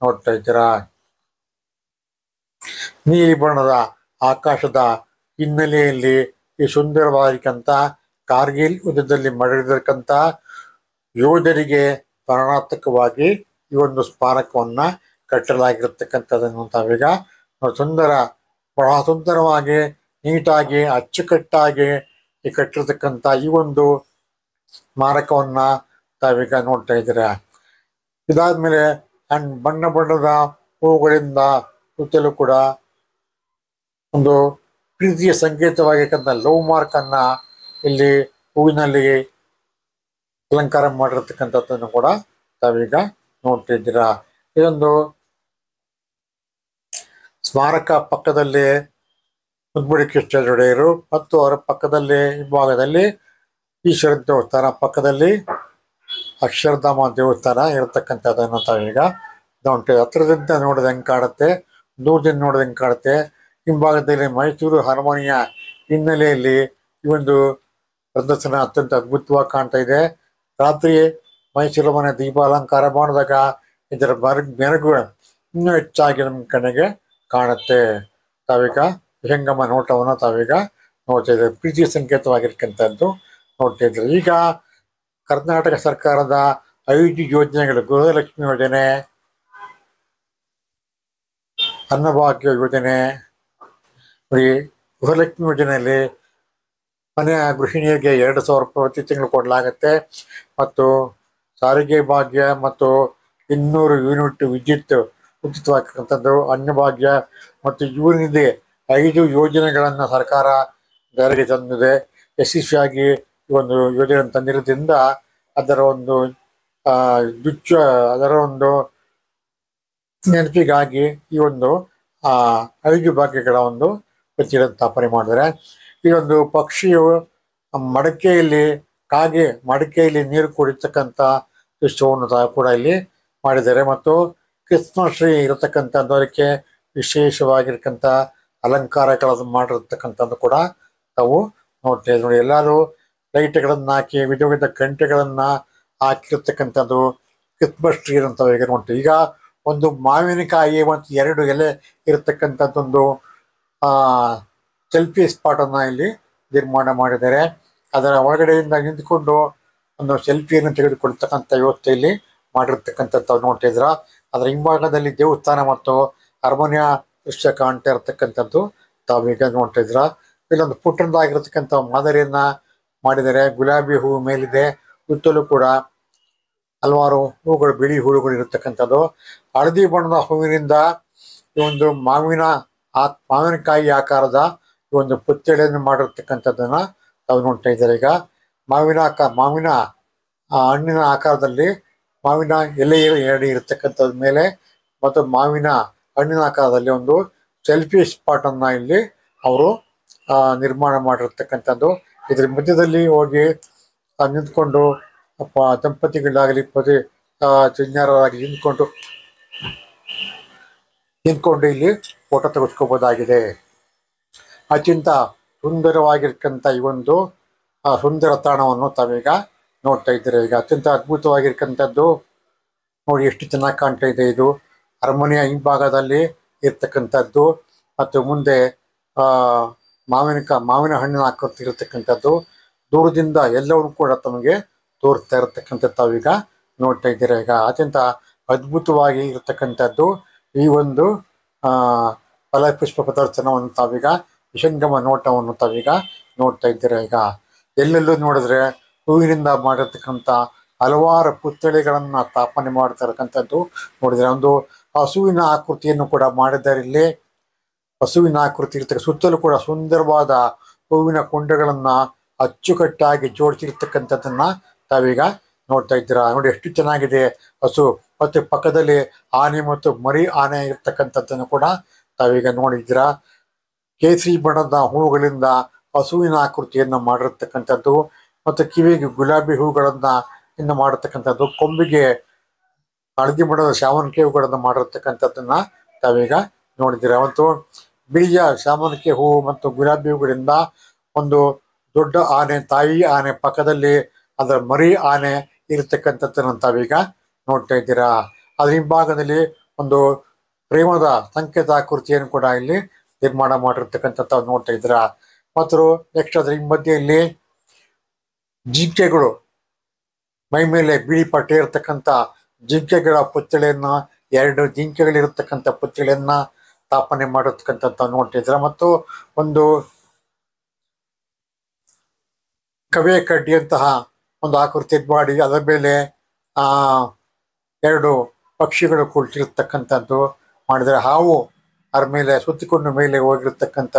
ನೋಡ್ತಾ ಇದ್ದೀರಾ. ನೀಲಿ ಬಣ್ಣದ ಆಕಾಶದ ಹಿನ್ನೆಲೆಯಲ್ಲಿ ಈ ಸುಂದರವಾಗಿರ್ತಕ್ಕಂಥ ಕಾರ್ಗಿಲ್ ಯುದ್ಧದಲ್ಲಿ ಮಾಡಿರ್ತಕ್ಕಂಥ ಯೋಧರಿಗೆ ಸ್ಮರಣಾರ್ಥಕವಾಗಿ ಈ ಒಂದು ಸ್ಮಾರಕವನ್ನ ಕಟ್ಟಲಾಗಿರ್ತಕ್ಕಂಥದ್ದನ್ನು ತಾವೀಗ ಬಹಳ ಸುಂದರವಾಗಿ ನೀಟಾಗಿ ಅಚ್ಚುಕಟ್ಟಾಗಿ ಈ ಕಟ್ಟಿರ್ತಕ್ಕಂಥ ಈ ಒಂದು ಸ್ಮಾರಕವನ್ನ ತಾವೀಗ ನೋಡ್ತಾ ಇದ್ದೀರಾ. ಇದಾದ್ಮೇಲೆ ಬಣ್ಣ ಬಣ್ಣದ ಹೂಗಳಿಂದ ಸುತ್ತಲೂ ಕೂಡ ಒಂದು ಪ್ರೀತಿಯ ಸಂಕೇತವಾಗಿರ್ತಕ್ಕಂಥ ಲವ್ ಮಾರ್ಕ್ ಅನ್ನ ಇಲ್ಲಿ ಹೂವಿನಲ್ಲಿ ಅಲಂಕಾರ ಮಾಡಿರ್ತಕ್ಕಂಥದ್ದನ್ನು ಕೂಡ ತಾವೀಗ ನೋಡ್ತಾ ಇದ್ದೀರಾ. ಇದೊಂದು ಸ್ಮಾರಕ ಪಕ್ಕದಲ್ಲಿ ಮುಮ್ಮಡಿ ಕೃಷ್ಣರಾಜ ಒಡೆಯರು ಮತ್ತು ಅವರ ಪಕ್ಕದಲ್ಲಿ ಹಿಂಭಾಗದಲ್ಲಿ ಈಶ್ವರ ದೇವಸ್ಥಾನ, ಪಕ್ಕದಲ್ಲಿ ಅಕ್ಷರಧಾಮ ದೇವಸ್ಥಾನ ಇರತಕ್ಕಂಥದ್ದನ್ನು ತಾವೀಗ ನೋಡ್ತೇವೆ. ಹತ್ರದಿಂದ ನೋಡಿದ ಹೆಂಗೆ ಕಾಣುತ್ತೆ, ದೂರದಿಂದ ನೋಡಿದ ಹೆಂಗೆ ಕಾಣುತ್ತೆ. ಹಿಂಭಾಗದಲ್ಲಿ ಮೈಸೂರು ಅರಮನೆಯ ಹಿನ್ನೆಲೆಯಲ್ಲಿ ಈ ಒಂದು ಪ್ರದರ್ಶನ ಅತ್ಯಂತ ಅದ್ಭುತವಾಗಿ ಕಾಣ್ತಾ ಇದೆ. ರಾತ್ರಿ ಮೈಸೂರು ಮನೆ ದೀಪ ಅಲಂಕಾರ ಮಾಡಿದಾಗ ಇದರ ಮೆರುಗು ಇನ್ನೂ ಹೆಚ್ಚಾಗಿ ನಮ್ಮ ಕಣ್ಣಿಗೆ ಕಾಣುತ್ತೆ. ತಾವೀಗ ವಿಹಂಗಮ ನೋಟವನ್ನು ತಾವೀಗ ನೋಡ್ತಾ ಇದ್ದಾರೆ. ಪ್ರೀತಿಯ ಸಂಕೇತವಾಗಿರ್ತಕ್ಕಂಥದ್ದು ನೋಡ್ತಾ ಇದ್ದಾರೆ. ಈಗ ಕರ್ನಾಟಕ ಸರ್ಕಾರದ 5 ಯೋಜನೆಗಳು, ಗೃಹಲಕ್ಷ್ಮಿ ಯೋಜನೆ, ಅನ್ನಭಾಗ್ಯ ಯೋಜನೆ, ಗೃಹಲಕ್ಷ್ಮಿ ಯೋಜನೆಯಲ್ಲಿ ಮನೆಯ ಗೃಹಿಣಿಯರಿಗೆ 2,000 ರೂಪಾಯಿ ಪ್ರತಿ ತಿಂಗಳು ಕೊಡಲಾಗುತ್ತೆ. ಮತ್ತು ಸಾರಿಗೆ ಭಾಗ್ಯ ಮತ್ತು 200 ಯೂನಿಟ್ ವಿದ್ಯುತ್ ಉಚಿತವಾಗಿರ್ತಕ್ಕಂಥದ್ದು, ಅನ್ನಭಾಗ್ಯ ಮತ್ತು ಇವರಿಗೆ 5 ಯೋಜನೆಗಳನ್ನು ಸರ್ಕಾರ ಜಾರಿಗೆ ತಂದಿದೆ. ಯಶಸ್ವಿಯಾಗಿ ಈ ಒಂದು ಯೋಜನೆ ತಂದಿರೋದ್ರಿಂದ ಅದರ ಒಂದು ಅದರ ಒಂದು ನೆನಪಿಗಾಗಿ ಈ ಒಂದು 5 ಭಾಗ್ಯಗಳ ಒಂದು ಪಟ್ಟಿಯನ್ನು ಸ್ಥಾಪನೆ ಮಾಡಿದರೆ, ಈ ಒಂದು ಪಕ್ಷಿಯು ಮಡಕೆಯಲ್ಲಿ ನೀರು ಕುಡಿತಕ್ಕಂಥ ದೃಶ್ಯವನ್ನು ಕೂಡ ಇಲ್ಲಿ ಮಾಡಿದ್ದಾರೆ. ಮತ್ತು ಕ್ರಿಸ್ಮಸ್ ಟ್ರೀ ಇರತಕ್ಕಂಥದ್ದು, ಅದಕ್ಕೆ ವಿಶೇಷವಾಗಿರ್ತಕ್ಕಂಥ ಅಲಂಕಾರಗಳನ್ನು ಮಾಡಿರ್ತಕ್ಕಂಥದ್ದು ಕೂಡ ನಾವು ನೋಡ್ತಾ ಇದ್ದೀವಿ. ನೋಡಿ, ಎಲ್ಲರೂ ಲೈಟ್ಗಳನ್ನು ಹಾಕಿ ವಿಧ ವಿಧ ಗಂಟೆಗಳನ್ನು ಹಾಕಿರ್ತಕ್ಕಂಥದ್ದು ಕ್ರಿಸ್ಮಸ್ ಟ್ರೀ ಅಂತ ಈಗ ನೋಡ್ತೀವಿ. ಈಗ ಒಂದು ಮಾವಿನಕಾಯಿ ಮತ್ತು 2 ಎಲೆ ಇರತಕ್ಕಂಥದ್ದೊಂದು ಸೆಲ್ಫಿ ಸ್ಪಾಟನ್ನು ಇಲ್ಲಿ ನಿರ್ಮಾಣ ಮಾಡಿದ್ದಾರೆ. ಅದರ ಒಳಗಡೆಯಿಂದ ನಿಂತ್ಕೊಂಡು ಒಂದು ಸೆಲ್ಫಿಯನ್ನು ತೆಗೆದುಕೊಳ್ತಕ್ಕಂಥ ವ್ಯವಸ್ಥೆಯಲ್ಲಿ ಮಾಡಿರ್ತಕ್ಕಂಥದ್ದು ನೋಡ್ತಾ ಇದ್ರ. ಅದರ ಹಿಂಭಾಗದಲ್ಲಿ ದೇವಸ್ಥಾನ ಮತ್ತು ಅರಮನೆಯ ದೃಶ್ಯ ಕಾಣ್ತಾ ಇರತಕ್ಕಂಥದ್ದು ತಾವೀಗ ನೋಡ್ತಾ ಇದ್ರ. ಇಲ್ಲೊಂದು ಪುಟ್ಟದಾಗಿರ್ತಕ್ಕಂಥ ಮಾದರಿಯನ್ನ ಮಾಡಿದರೆ, ಗುಲಾಬಿ ಹೂವು ಮೇಲಿದೆ, ಸುತ್ತಲೂ ಕೂಡ ಹಲವಾರು ಹೂಗಳು, ಬಿಳಿ ಹೂವುಗಳು ಇರತಕ್ಕಂಥದ್ದು. ಹಳದಿ ಬಣ್ಣದ ಹೂವಿನಿಂದ ಈ ಒಂದು ಮಾವಿನಕಾಯಿ ಆಕಾರದ ಈ ಒಂದು ಪುತ್ಥಳಿಯನ್ನು ಮಾಡಿರ್ತಕ್ಕಂಥದ್ದನ್ನ ತಾವು ನೋಡ್ತಾ ಇದ್ದಾರೆ. ಈಗ ಮಾವಿನ ಹಣ್ಣಿನ ಆಕಾರದಲ್ಲಿ ಮಾವಿನ ಎಲೆ ಇರತಕ್ಕಂಥದ್ ಮೇಲೆ ಮತ್ತು ಮಾವಿನ ಹಣ್ಣಿನ ಆಕಾರದಲ್ಲಿ ಒಂದು ಸೆಲ್ಫಿ ಸ್ಪಾಟ್ ಅನ್ನ ಇಲ್ಲಿ ಅವರು ನಿರ್ಮಾಣ ಮಾಡಿರ್ತಕ್ಕಂಥದ್ದು. ಇದ್ರ ಮಧ್ಯದಲ್ಲಿ ಹೋಗಿ ನಿಂತ್ಕೊಂಡು ದಂಪತಿಗಳಾಗಲಿ ಚಿನ್ನಾರರಾಗಲಿ ನಿಂತ್ಕೊಂಡು ಇಲ್ಲಿ ಫೋಟೋ ತೆಗೆಸ್ಕೋಬಹುದಾಗಿದೆ. ಅತ್ಯಂತ ಸುಂದರವಾಗಿರ್ತಕ್ಕಂಥ ಈ ಒಂದು ಸುಂದರ ತಾಣವನ್ನು ತಾವೀಗ ನೋಡ್ತಾ ಇದ್ದೀರಾ. ಈಗ ಅತ್ಯಂತ ಅದ್ಭುತವಾಗಿರ್ತಕ್ಕಂಥದ್ದು ನೋಡಿ, ಎಷ್ಟು ಚೆನ್ನಾಗಿ ಕಾಣ್ತಾ ಇದೆ. ಇದು ಅರಮನೆಯ ಹಿಂಭಾಗದಲ್ಲಿ ಇರ್ತಕ್ಕಂಥದ್ದು ಮತ್ತು ಮುಂದೆ ಮಾವಿನ ಹಣ್ಣಿನ ಆಕೃತಿ ಇರತಕ್ಕಂಥದ್ದು. ದೂರದಿಂದ ಎಲ್ಲವೂ ಕೂಡ ತಮಗೆ ತೋರಿಸ್ತಾ ಇರತಕ್ಕಂಥದ್ದು ತಾವೀಗ ನೋಡ್ತಾ ಇದ್ದೀರಾ. ಈಗ ಅತ್ಯಂತ ಅದ್ಭುತವಾಗಿ ಇರತಕ್ಕಂಥದ್ದು ಈ ಒಂದು ಫಲಪುಷ್ಪ ಪ್ರದರ್ಶನವನ್ನು ತಾವೀಗ ವಿಷಂಗಮ ನೋಟವನ್ನು ತಾವೀಗ ನೋಡ್ತಾ ಇದ್ದೀರಾ. ಈಗ ಎಲ್ಲೆಲ್ಲೂ ನೋಡಿದ್ರೆ ಹೂವಿನಿಂದ ಮಾಡಿರ್ತಕ್ಕಂಥ ಹಲವಾರು ಪುತ್ಥಳಿಗಳನ್ನ ಸ್ಥಾಪನೆ ಮಾಡ್ತಾ ಇರತಕ್ಕಂಥದ್ದು ನೋಡಿದ್ರೆ, ಒಂದು ಹಸುವಿನ ಆಕೃತಿಯನ್ನು ಕೂಡ ಮಾಡಿದ್ದಾರೆ. ಇಲ್ಲಿ ಹಸುವಿನ ಆಕೃತಿ ಇರ್ತಕ್ಕ ಸುತ್ತಲೂ ಕೂಡ ಸುಂದರವಾದ ಹೂವಿನ ಕುಂಡಗಳನ್ನ ಅಚ್ಚುಕಟ್ಟಾಗಿ ಜೋಡಿಸಿರ್ತಕ್ಕಂಥದ್ದನ್ನ ತಾವೀಗ ನೋಡ್ತಾ ಇದ್ದೀರಾ. ನೋಡಿ, ಎಷ್ಟು ಚೆನ್ನಾಗಿದೆ ಹಸು. ಮತ್ತು ಪಕ್ಕದಲ್ಲಿ ಆನೆ ಮತ್ತು ಮರಿ ಆನೆ ಇರ್ತಕ್ಕಂಥದ್ದನ್ನು ಕೂಡ ತಾವೀಗ ನೋಡಿದ್ದೀರಾ. ಕೇಸರಿ ಬಣ್ಣದ ಹೂವುಗಳಿಂದ ಹಸುವಿನ ಆಕೃತಿಯನ್ನು ಮಾಡಿರ್ತಕ್ಕಂಥದ್ದು ಮತ್ತು ಕಿವಿಗೆ ಗುಲಾಬಿ ಹೂಗಳನ್ನ ಇನ್ನು ಮಾಡಿರ್ತಕ್ಕಂಥದ್ದು, ಕೊಂಬಿಗೆ ಹಳದಿ ಬಣ್ಣದ ಶಾಮಂತಿಗೆ ಹೂಗಳನ್ನು ಮಾಡಿರ್ತಕ್ಕಂಥದ್ದನ್ನ ತಾವೀಗ ನೋಡಿದ್ದೀರಾ. ಮತ್ತು ಬಿಳಿಯ ಶಾಮಂತಿಗೆ ಹೂವು ಮತ್ತು ಗುಲಾಬಿ ಹೂಗಳಿಂದ ಒಂದು ದೊಡ್ಡ ಆನೆ, ತಾಯಿ ಆನೆ ಪಕ್ಕದಲ್ಲಿ ಅದರ ಮರಿ ಆನೆ ಇರತಕ್ಕಂಥದ್ದನ್ನು ತಾವೀಗ ನೋಡ್ತಾ ಇದ್ದೀರಾ. ಅದ್ರ ಹಿಂಭಾಗದಲ್ಲಿ ಒಂದು ಪ್ರೇಮದ ಸಂಕೇತ ಆಕೃತಿಯನ್ನು ಕೂಡ ಇಲ್ಲಿ ನಿರ್ಮಾಣ ಮಾಡಿರ್ತಕ್ಕಂಥದ್ದು ನೋಡ್ತಾ ಇದ್ದೀರಾ. ಮತ್ತು ನೆಕ್ಸ್ಟ್ ಅದ್ರ ಮಧ್ಯೆಯಲ್ಲಿ ಜಿಂಕೆಗಳು, ಮೈ ಮೇಲೆ ಬಿಳಿ ಪಟ್ಟೆ ಇರತಕ್ಕಂಥ ಜಿಂಕೆಗಳ ಪುತ್ಥಳಿಯನ್ನ 2 ಜಿಂಕೆಗಳಿರತಕ್ಕಂಥ ಪುತ್ಥಳಿಯನ್ನ ಸ್ಥಾಪನೆ ಮಾಡಿರ್ತಕ್ಕಂಥದ್ದು ನೋಡ್ತಾ ಇದ್ದೀರಾ. ಮತ್ತು ಒಂದು ಕವೆ ಕಡ್ಡಿಯಂತಹ ಒಂದು ಆಕೃತಿ ಮಾಡಿ ಅದರ ಮೇಲೆ 2 ಪಕ್ಷಿಗಳು ಕುಳಿತಿರ್ತಕ್ಕಂಥದ್ದು ಮಾಡಿದರೆ, ಹಾವು ಅದರ ಮೇಲೆ ಸುತ್ತಿಕೊಂಡು ಮೇಲೆ ಹೋಗಿರ್ತಕ್ಕಂಥ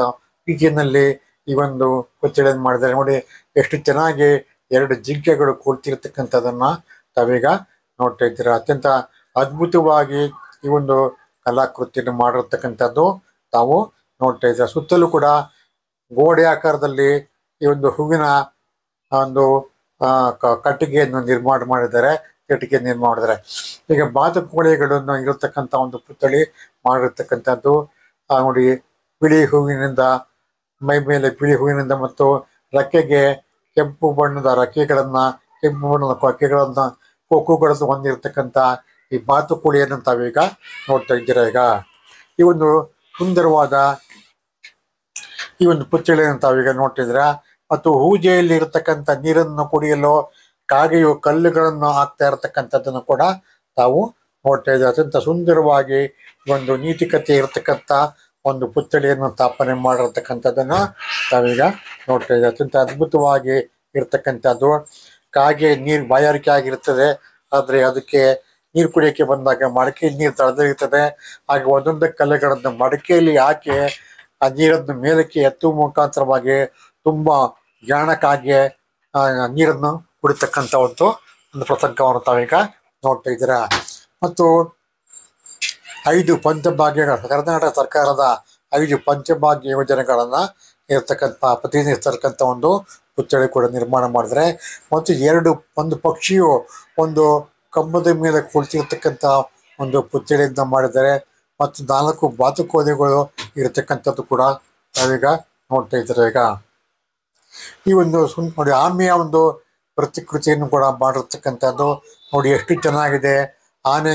ರೀತಿಯಲ್ಲಿ ಈ ಒಂದು ಪುತ್ಥಳಿಯನ್ನು ಮಾಡಿದ್ದಾರೆ. ನೋಡಿ, ಎಷ್ಟು ಚೆನ್ನಾಗಿ 2 ಜಿಂಕೆಗಳು ಕುಳಿತಿರ್ತಕ್ಕಂಥದ್ದನ್ನ ತಾವೀಗ ನೋಡ್ತಾ ಇದ್ದೀರಾ. ಅತ್ಯಂತ ಅದ್ಭುತವಾಗಿ ಈ ಒಂದು ಕಲಾಕೃತಿಯನ್ನು ಮಾಡಿರ್ತಕ್ಕಂಥದ್ದು ತಾವು ನೋಡ್ತಾ ಇದ್ದೀರಾ. ಸುತ್ತಲೂ ಕೂಡ ಗೋಡೆ ಆಕಾರದಲ್ಲಿ ಈ ಒಂದು ಹೂವಿನ ಒಂದು ಕಟ್ಟಿಗೆಯನ್ನು ನಿರ್ಮಾಣ ಮಾಡಿದ್ದಾರೆ. ಈಗ ಬಾತುಕೋಳಿಗಳನ್ನು ಇರತಕ್ಕಂಥ ಒಂದು ಪುತ್ಥಳಿ ಮಾಡಿರ್ತಕ್ಕಂಥದ್ದು ನೋಡಿ, ಬಿಳಿ ಹೂವಿನಿಂದ ಮೈ ಮೇಲೆ ಬಿಳಿ ಹೂವಿನಿಂದ ಮತ್ತು ರೆಕ್ಕೆಗೆ ಕೆಂಪು ಬಣ್ಣದ ರೆಕ್ಕೆಗಳನ್ನ ಕೊಕ್ಕುಗಳನ್ನು ಹೊಂದಿರತಕ್ಕಂಥ ಈ ಬಾತುಕೋಳಿಯನ್ನು ತಾವೀಗ ನೋಡ್ತಾ ಇದ್ದೀರಾ. ಈಗ ಈ ಒಂದು ಸುಂದರವಾದ ಈ ಒಂದು ಪುತ್ಥಳಿಯನ್ನು ತಾವೀಗ ನೋಡ್ತಿದ್ದೀರಾ. ಮತ್ತು ಹೂಜೆಯಲ್ಲಿ ಇರತಕ್ಕಂಥ ನೀರನ್ನು ಕುಡಿಯಲು ಕಾಗೆಯು ಕಲ್ಲುಗಳನ್ನು ಹಾಕ್ತಾ ಇರತಕ್ಕಂಥದ್ದನ್ನು ಕೂಡ ತಾವು ನೋಡ್ತಾ ಇದ್ದಾರೆ. ಅತ್ಯಂತ ಸುಂದರವಾಗಿ ಒಂದು ನೀತಿಕತೆ ಇರತಕ್ಕಂಥ ಒಂದು ಪುತ್ಥಳಿಯನ್ನು ಸ್ಥಾಪನೆ ಮಾಡಿರ್ತಕ್ಕಂಥದ್ದನ್ನ ತಾವೀಗ ನೋಡ್ತಾ ಇದ್ದಾರೆ. ಅತ್ಯಂತ ಅದ್ಭುತವಾಗಿ ಇರ್ತಕ್ಕಂಥದ್ದು. ಕಾಗೆ ನೀರು ಬಾಯಾರಿಕೆ ಆಗಿರ್ತದೆ, ಆದರೆ ಅದಕ್ಕೆ ನೀರು ಕುಡಿಯೋಕ್ಕೆ ಬಂದಾಗ ಮಡಕೆ ನೀರು ತಡೆದಿರ್ತದೆ. ಹಾಗೆ ಒಂದೊಂದೇ ಕಲ್ಲುಗಳನ್ನು ಮಡಕೆಯಲ್ಲಿ ಹಾಕಿ ಆ ನೀರನ್ನು ಮೇಲಕ್ಕೆ ಎತ್ತುವ ಮುಖಾಂತರವಾಗಿ ತುಂಬ ಜಾಣಕ್ಕಾಗಿ ನೀರನ್ನು ಕುಡಿತಕ್ಕಂಥ ಒಂದು ಪ್ರಸಂಗವನ್ನು ತಾವೀಗ ನೋಡ್ತಾ ಇದ್ದೀರಾ. ಮತ್ತು 5 ಪಂಚಭಾಗ್ಯಗಳ ಕರ್ನಾಟಕ ಸರ್ಕಾರದ 5 ಪಂಚಭಾಗ್ಯ ಯೋಜನೆಗಳನ್ನು ಪ್ರತಿನಿಧಿಸ್ತಕ್ಕಂಥ ಒಂದು ಪುತ್ಥಳಿ ಕೂಡ ನಿರ್ಮಾಣ ಮಾಡಿದರೆ, ಮತ್ತು ಒಂದು ಪಕ್ಷಿಯು ಒಂದು ಕಂಬದ ಮೇಲೆ ಕುಳಿತಿರ್ತಕ್ಕಂಥ ಒಂದು ಪುತ್ಥಳಿಯಿಂದ ಮಾಡಿದ್ದಾರೆ. ಮತ್ತು 4 ಬಾತುಕೋಳಿಗಳು ಇರತಕ್ಕಂಥದ್ದು ಕೂಡ ನಾವೀಗ ನೋಡ್ತಾ ಇದ್ದಾರೆ. ಈಗ ಈ ಒಂದು ನೋಡಿ ಆಮೆಯ ಒಂದು ಪ್ರತಿಕೃತಿಯನ್ನು ಕೂಡ ಮಾಡಿರ್ತಕ್ಕಂಥದ್ದು ನೋಡಿ ಎಷ್ಟು ಚೆನ್ನಾಗಿದೆ. ಆನೆ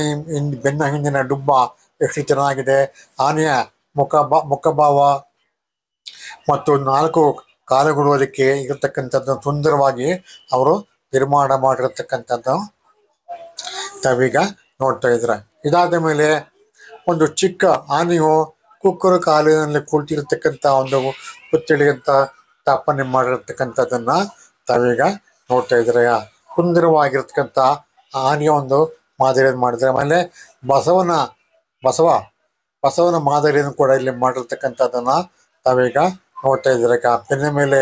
ಬೆನ್ನ ಹಿಂದಿನ ಡುಬ್ಬ ಎಷ್ಟು ಚೆನ್ನಾಗಿದೆ. ಆನೆಯ ಮುಖಭಾವ ಮತ್ತು 4 ಕಾಲುಗಳು ಅದಕ್ಕೆ ಇರತಕ್ಕಂಥದ್ದು ಸುಂದರವಾಗಿ ಅವರು ನಿರ್ಮಾಣ ಮಾಡಿರತಕ್ಕಂಥದ್ದು ತಾವೀಗ ನೋಡ್ತಾ ಇದ್ದಾರೆ. ಇದಾದ ಮೇಲೆ ಒಂದು ಚಿಕ್ಕ ಆನೆಯು ಕುಕ್ಕರ ಕಾಲಿನಲ್ಲಿ ಕುಳಿತಿರ್ತಕ್ಕಂಥ ಒಂದು ಪುತ್ಥಳಿ ಅಂತ ಸ್ಥಾಪನೆ ಮಾಡಿರ್ತಕ್ಕಂಥದ್ದನ್ನ ತಾವೀಗ ನೋಡ್ತಾ ಇದ್ದಾರೆ. ಸುಂದರವಾಗಿರ್ತಕ್ಕಂಥ ಆನೆಯ ಒಂದು ಮಾದರಿಯನ್ನು ಮಾಡಿದ್ದಾರೆ. ಆಮೇಲೆ ಬಸವನ ಮಾದರಿಯನ್ನು ಕೂಡ ಇಲ್ಲಿ ಮಾಡಿರ್ತಕ್ಕಂಥದ್ದನ್ನ ತಾವೀಗ ನೋಡ್ತಾ ಇದ್ದಾರೆ. ಬೆನ್ನ ಮೇಲೆ